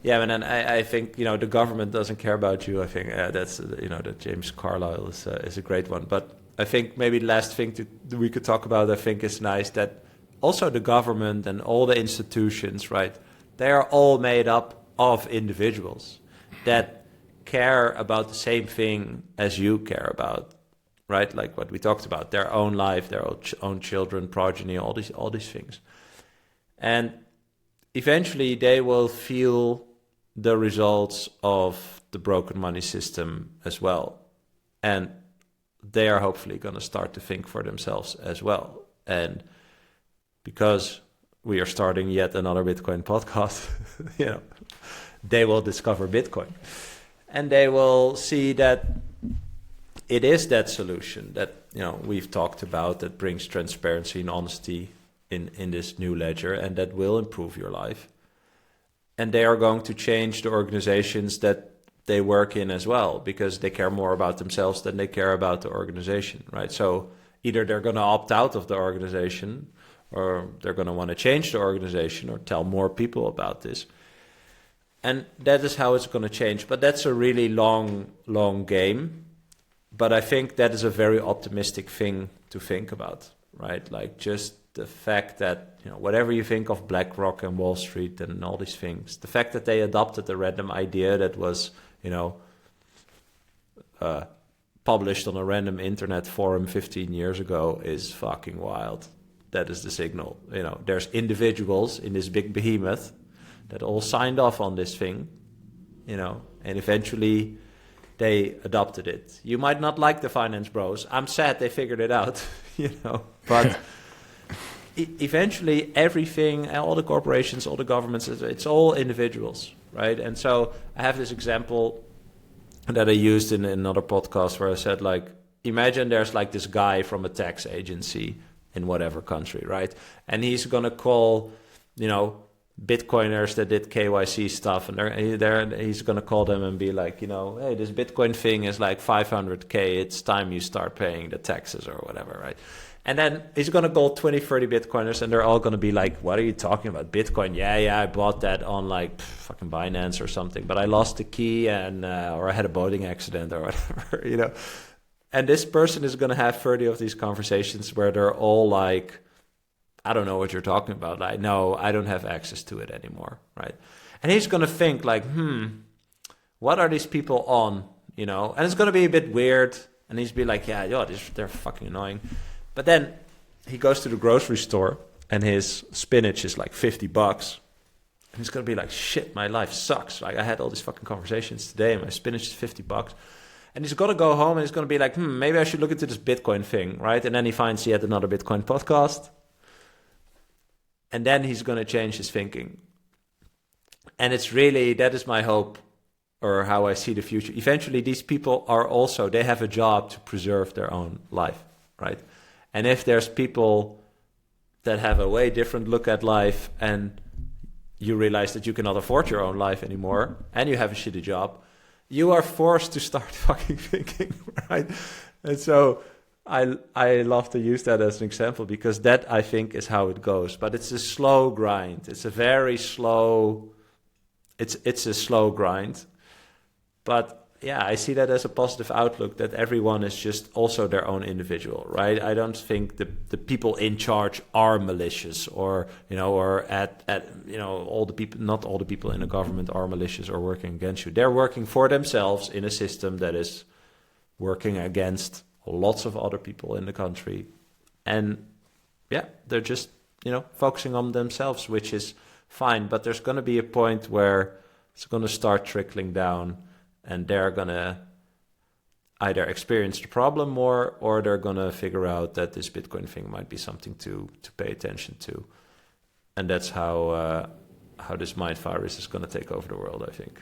then I think, you know, the government doesn't care about you. I think that's, you know, that James Carla is a great one. But I think maybe the last thing we could talk about, I think, is nice that also the government and all the institutions, right, they are all made up of individuals that care about the same thing as you care about, right? Like what we talked about, their own life, their own children, progeny, all these things. And eventually they will feel the results of the broken money system as well. And they are hopefully going to start to think for themselves as well. And because we are starting yet another Bitcoin podcast, you know, they will discover Bitcoin. And they will see that it is that solution that, you know, we've talked about that brings transparency and honesty in this new ledger, and that will improve your life. and they are going to change the organizations that they work in as well, because they care more about themselves than they care about the organization, right? So either they're going to opt out of the organization, or they're going to want to change the organization or tell more people about this. And that is how it's going to change. But that's a really long game. But I think that is a very optimistic thing to think about, right? Like just the fact that, whatever you think of BlackRock and Wall Street and all these things, the fact that they adopted a random idea that was, published on a random internet forum 15 years ago is fucking wild. That is the signal. There's individuals in this big behemoth that all signed off on this thing, and eventually they adopted it. You might not like the finance bros. I'm sad they figured it out, but eventually everything, all the corporations, all the governments, it's all individuals, right? And so I have this example that I used in another podcast where I said, like, imagine there's like this guy from a tax agency in whatever country, right? And he's going to call, Bitcoiners that did KYC stuff, and he's going to call them and be like, hey, this Bitcoin thing is like 500K. It's time you start paying the taxes or whatever, right? And then he's going to call 20, 30 Bitcoiners, and they're all going to be like, what are you talking about? Bitcoin? Yeah, I bought that on like fucking Binance or something, but I lost the key or I had a boating accident or whatever, And this person is going to have 30 of these conversations where they're all like, I don't know what you're talking about. Like, no, I don't have access to it anymore, right? And he's going to think like, what are these people on, And it's going to be a bit weird. And he's be like, they're fucking annoying. But then he goes to the grocery store and his spinach is like $50. And he's going to be like, shit, my life sucks. Like I had all these fucking conversations today and my spinach is $50. And he's going to go home and he's going to be like, maybe I should look into this Bitcoin thing, right? And then he finds yet another Bitcoin podcast. And then he's going to change his thinking. And it's really, that is my hope, or how I see the future. Eventually, these people they have a job to preserve their own life, right? And if there's people that have a way different look at life and you realize that you cannot afford your own life anymore and you have a shitty job, you are forced to start fucking thinking, right? And so I love to use that as an example because that, I think, is how it goes. But it's a slow grind. It's a very slow... It's a slow grind. But yeah, I see that as a positive outlook, that everyone is just also their own individual, right? I don't think the people in charge are malicious or all the people, not all the people in the government are malicious or working against you. They're working for themselves in a system that is working against lots of other people in the country. And yeah, they're just, focusing on themselves, which is fine. But there's going to be a point where it's going to start trickling down. And they're going to either experience the problem more, or they're going to figure out that this Bitcoin thing might be something to pay attention to. And that's how this mind virus is going to take over the world, I think.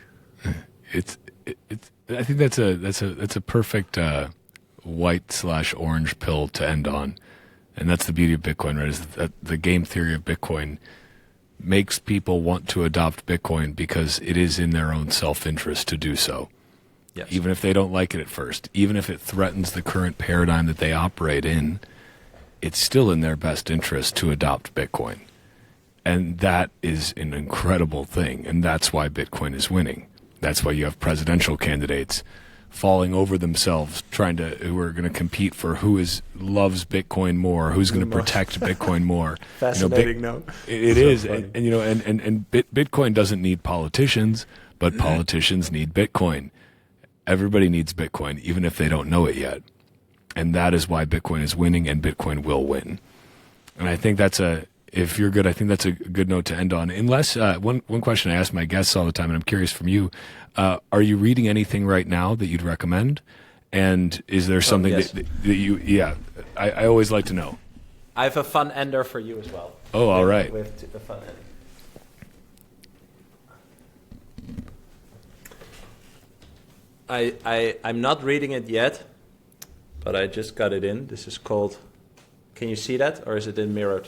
I think that's a perfect white/orange pill to end on. And that's the beauty of Bitcoin, right? Is that the game theory of Bitcoin makes people want to adopt Bitcoin because it is in their own self-interest to do so. Yes. Even if they don't like it at first, even if it threatens the current paradigm that they operate in, it's still in their best interest to adopt Bitcoin. And that is an incredible thing. And that's why Bitcoin is winning. That's why you have presidential candidates falling over themselves, who are going to compete for who loves Bitcoin more, who's going to protect Bitcoin more. Fascinating, no? It is, and Bitcoin doesn't need politicians, but politicians need Bitcoin. Everybody needs Bitcoin, even if they don't know it yet, and that is why Bitcoin is winning, and Bitcoin will win. And I think if you're good, I think that's a good note to end on. Unless one question I ask my guests all the time, and I'm curious from you. Are you reading anything right now that you'd recommend? And is there something yes. that you... Yeah, I always like to know. I have a fun ender for you as well. Oh, all right. We have a fun ender. I'm not reading it yet, but I just got it in. This is called... Can you see that, or is it in mirrored?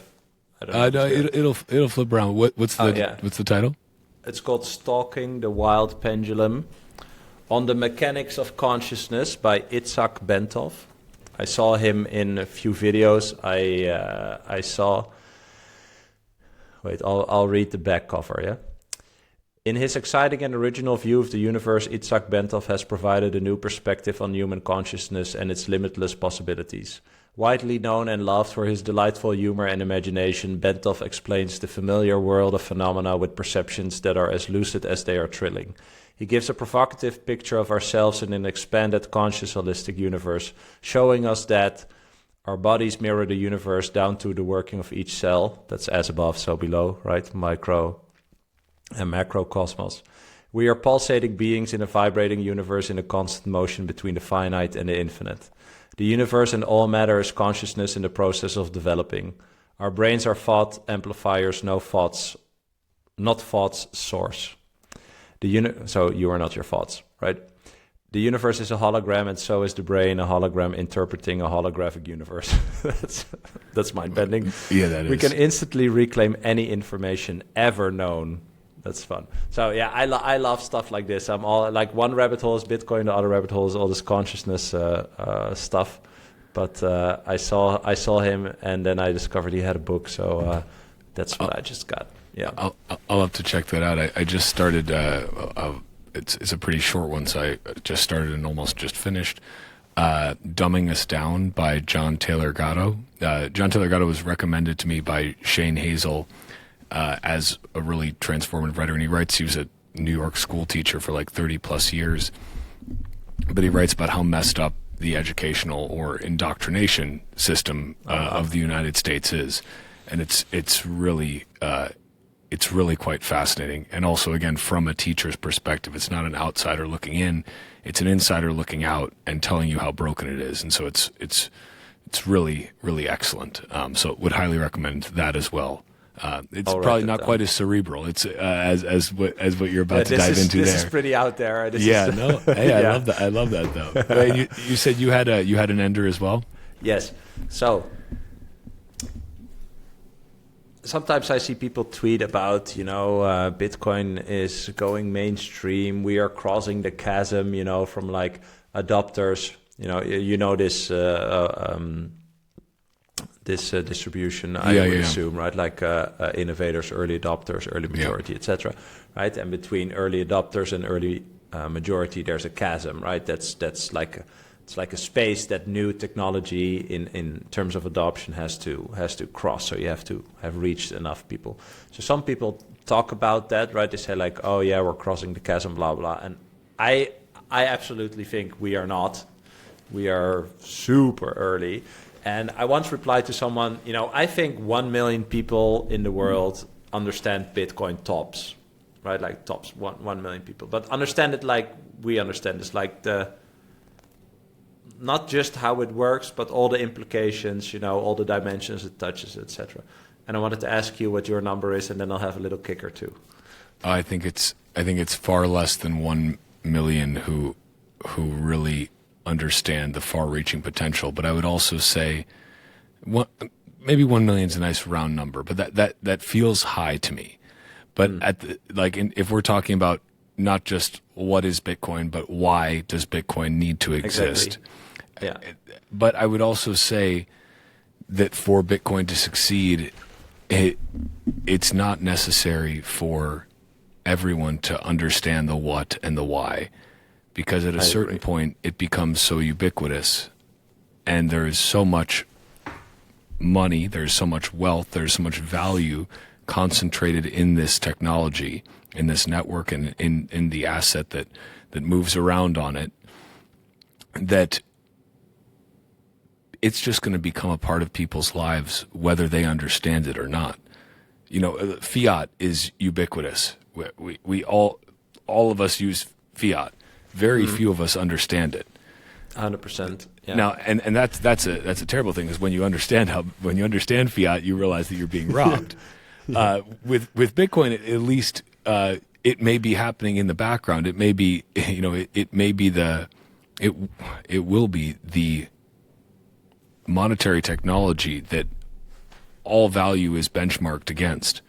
I don't know. No, it'll flip around. What's the title? It's called Stalking the Wild Pendulum on the Mechanics of Consciousness by Itzhak Bentov. I saw him in a few videos. I saw... Wait, I'll read the back cover, yeah? In his exciting and original view of the universe, Itzhak Bentov has provided a new perspective on human consciousness and its limitless possibilities. Widely known and loved for his delightful humor and imagination, Bentov explains the familiar world of phenomena with perceptions that are as lucid as they are thrilling. He gives a provocative picture of ourselves in an expanded, conscious, holistic universe, showing us that our bodies mirror the universe down to the working of each cell. That's as above, so below, right? Micro and macrocosmos. We are pulsating beings in a vibrating universe in a constant motion between the finite and the infinite. The universe and all matter is consciousness in the process of developing. Our brains are thought amplifiers, not thoughts source. So you are not your thoughts, right? The universe is a hologram, and so is the brain a hologram interpreting a holographic universe. That's mind-bending. Yeah, that is. We can instantly reclaim any information ever known. That's fun. So yeah, I love stuff like this. I'm all like, one rabbit hole is Bitcoin, the other rabbit hole is all this consciousness stuff. But I saw him, and then I discovered he had a book. So that's what I just got. Yeah, I'll have to check that out. I just started. It's a pretty short one, so I just started and almost just finished. Dumbing Us Down by John Taylor Gatto. John Taylor Gatto was recommended to me by Shane Hazel as a really transformative writer, and he was a New York school teacher for like 30 plus years, but he writes about how messed up the educational or indoctrination system of the United States is, and it's really quite fascinating. And also, again, from a teacher's perspective, it's not an outsider looking in, it's an insider looking out and telling you how broken it is. And so it's really, really excellent. So would highly recommend that as well. It's probably not quite as cerebral. It's as what you're about to dive into. This is pretty out there. Hey, I love that. I love that though. You said you had an ender as well. Yes. So sometimes I see people tweet about, Bitcoin is going mainstream. We are crossing the chasm, from like adopters. This distribution, I would assume, right? Like innovators, early adopters, early majority, etc. Right? And between early adopters and early majority, there's a chasm, right? That's like it's like a space that new technology in terms of adoption has to cross. So you have to have reached enough people. So some people talk about that, right? They say like, oh yeah, we're crossing the chasm, blah blah. And I absolutely think we are not. We are super early. And I once replied to someone, I think 1 million people in the world understand Bitcoin tops, right? Like tops, 1 million people. But understand it like we understand this, like not just how it works, but all the implications, all the dimensions it touches, etc. And I wanted to ask you what your number is, and then I'll have a little kicker too. I think it's far less than 1 million who really understand the far-reaching potential, but I would also say maybe 1 million is a nice round number, but that feels high to me. But if we're talking about not just what is Bitcoin, but why does Bitcoin need to exist? Exactly. Yeah. But I would also say that for Bitcoin to succeed, it's not necessary for everyone to understand the what and the why. Because at a certain point, it becomes so ubiquitous, and there's so much money, there's so much wealth, there's so much value concentrated in this technology, in this network, and in the asset that moves around on it, that it's just going to become a part of people's lives, whether they understand it or not. Fiat is ubiquitous. We all of us use fiat. Very few of us understand it. 100%. Yeah. Now, and that's a terrible thing, because when you understand fiat, you realize that you're being robbed. With Bitcoin, at least it may be happening in the background. It may be it will be the monetary technology that all value is benchmarked against.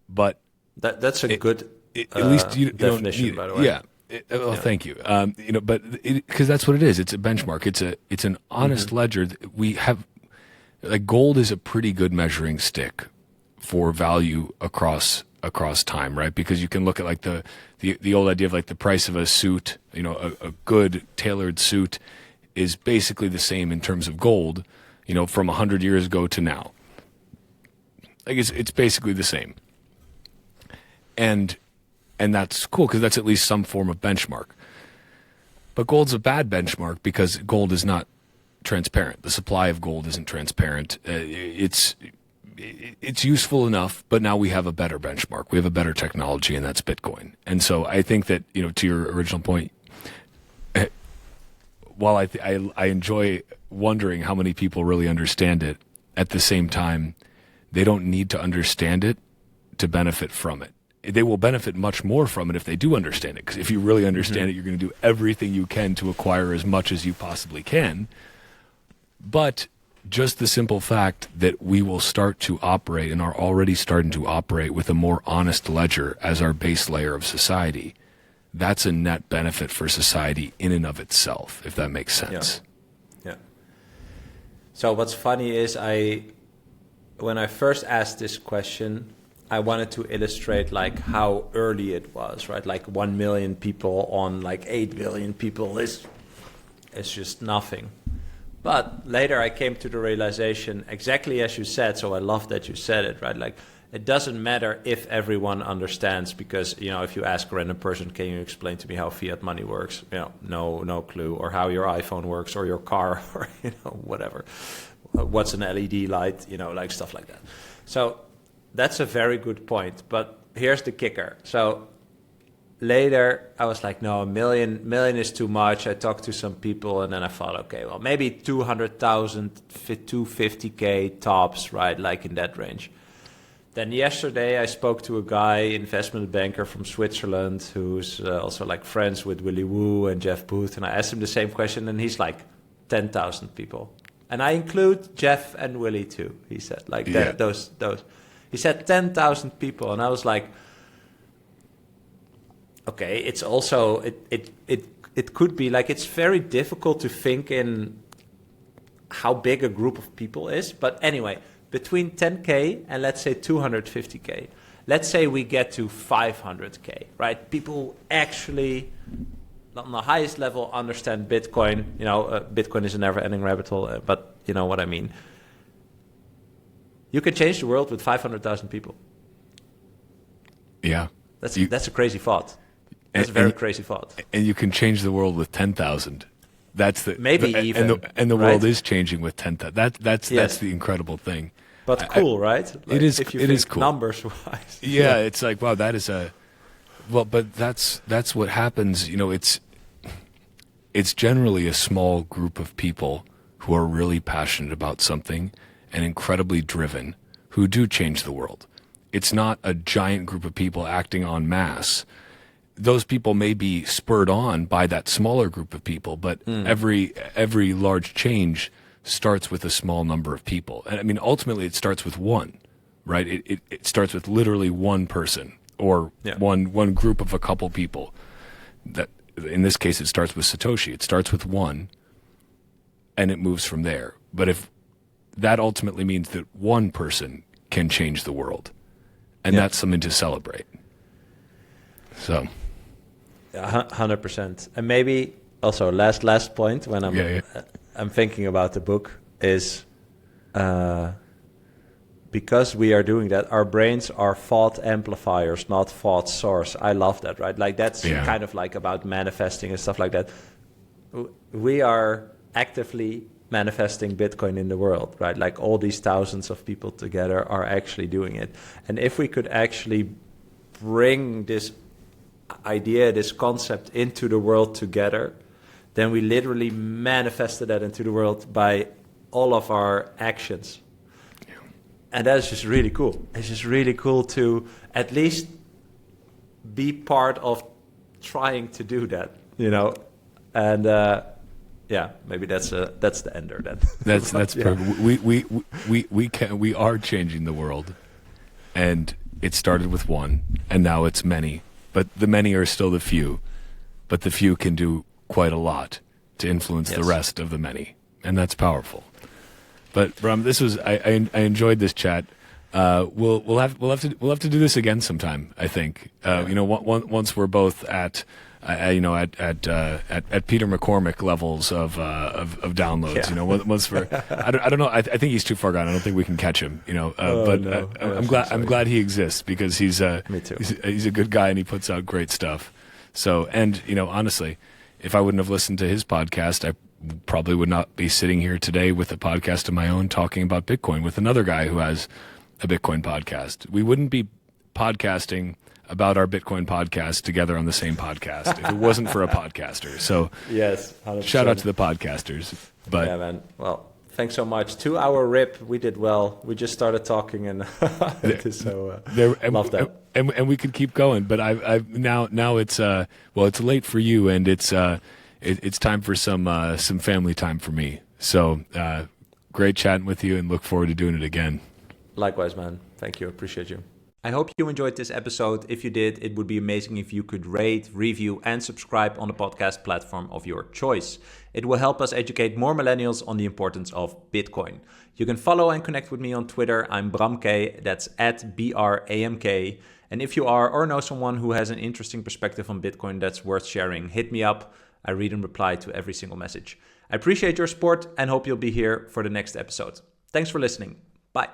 But That's a good at least you definition, by the way. Yeah. Well, thank you. But because that's what it is. It's a benchmark. It's an honest ledger. We have, like, gold is a pretty good measuring stick for value across time, right? Because you can look at like the old idea of like the price of a suit. A good tailored suit is basically the same in terms of gold, from 100 years ago to now. Like it's basically the same. And that's cool because that's at least some form of benchmark. But gold's a bad benchmark because gold is not transparent. The supply of gold isn't transparent. It's useful enough, but now we have a better benchmark. We have a better technology, and that's Bitcoin. And so I think that, to your original point, while I enjoy wondering how many people really understand it, at the same time, they don't need to understand it to benefit from it. They will benefit much more from it if they do understand it. Because if you really understand it, you're going to do everything you can to acquire as much as you possibly can. But just the simple fact that we will start to operate and are already starting to operate with a more honest ledger as our base layer of society, that's a net benefit for society in and of itself, if that makes sense. Yeah. So what's funny is when I first asked this question, I wanted to illustrate like how early it was, right? Like 1 million people on like 8 billion people is just nothing. But later I came to the realization, exactly as you said, so I love that you said it, right? Like it doesn't matter if everyone understands, because, if you ask a random person, can you explain to me how fiat money works? No clue. Or how your iPhone works, or your car, or, whatever. What's an LED light, like stuff like that. So that's a very good point, but here's the kicker. So later I was like, no, a million is too much. I talked to some people, and then I thought, okay, well, maybe 200,000, 250K tops, right? Like in that range. Then yesterday I spoke to a guy, investment banker from Switzerland, who's also like friends with Willy Woo and Jeff Booth. And I asked him the same question, and he's like 10,000 people. And I include Jeff and Willy too, he said, like those. He said 10,000 people, and I was like, okay, it's also, it could be like, it's very difficult to think in how big a group of people is. But anyway, between 10K and let's say 250K, let's say we get to 500K, right? People actually, on the highest level, understand Bitcoin. Bitcoin is a never-ending rabbit hole, but you know what I mean. You can change the world with 500,000 people. Yeah. That's a crazy thought. That's a very crazy thought. And you can change the world with 10,000. That's the even. And the world is changing with 10,000. That's the incredible thing. But cool, right? Like, it is. If you it think is cool. Numbers wise. Yeah, it's like, wow, that is a. Well, but that's what happens. It's generally a small group of people who are really passionate about something and incredibly driven, who do change the world. It's not a giant group of people acting en masse. Those people may be spurred on by that smaller group of people, but every large change starts with a small number of people. And I mean, ultimately it starts with one, right? It starts with literally one person or one group of a couple people. That in this case, it starts with Satoshi. It starts with one and it moves from there. But if that ultimately means that one person can change the world, and that's something to celebrate. So 100%. And maybe also last point when I'm thinking about the book is because we are doing that, our brains are thought amplifiers, not thought source. I love that, right? Like that's kind of like about manifesting and stuff like that. We are actively manifesting Bitcoin in the world, right? Like all these thousands of people together are actually doing it. And if we could actually bring this idea, this concept into the world together, then we literally manifested that into the world by all of our actions. Yeah. And that is just really cool. It's just really cool to at least be part of trying to do that, and maybe that's the ender then. That's perfect. We are changing the world, and it started with one, and now it's many. But the many are still the few. But the few can do quite a lot to influence the rest of the many, and that's powerful. But Bram, this was I enjoyed this chat. We'll have to do this again sometime. I think once we're both at at Peter McCormick levels of downloads. Yeah. Once we're I don't know. I think he's too far gone. I don't think we can catch him. I'm glad he exists because he's Me too. he's a good guy and he puts out great stuff. So and honestly, if I wouldn't have listened to his podcast, I probably would not be sitting here today with a podcast of my own talking about Bitcoin with another guy who has a Bitcoin podcast. We wouldn't be podcasting about our Bitcoin podcast together on the same podcast if it wasn't for a podcaster. So yes, 100%. Shout out to the podcasters. But yeah, man. Well, thanks so much. 2-hour rip. We did well. We just started talking and love that. And we could keep going, but I now it's it's late for you and it's time for some family time for me. So great chatting with you and look forward to doing it again. Likewise, man. Thank you. Appreciate you. I hope you enjoyed this episode. If you did, it would be amazing if you could rate, review, and subscribe on the podcast platform of your choice. It will help us educate more millennials on the importance of Bitcoin. You can follow and connect with me on Twitter. I'm BramK. That's @BRAMK. And if you are or know someone who has an interesting perspective on Bitcoin that's worth sharing, hit me up. I read and reply to every single message. I appreciate your support and hope you'll be here for the next episode. Thanks for listening. Bye.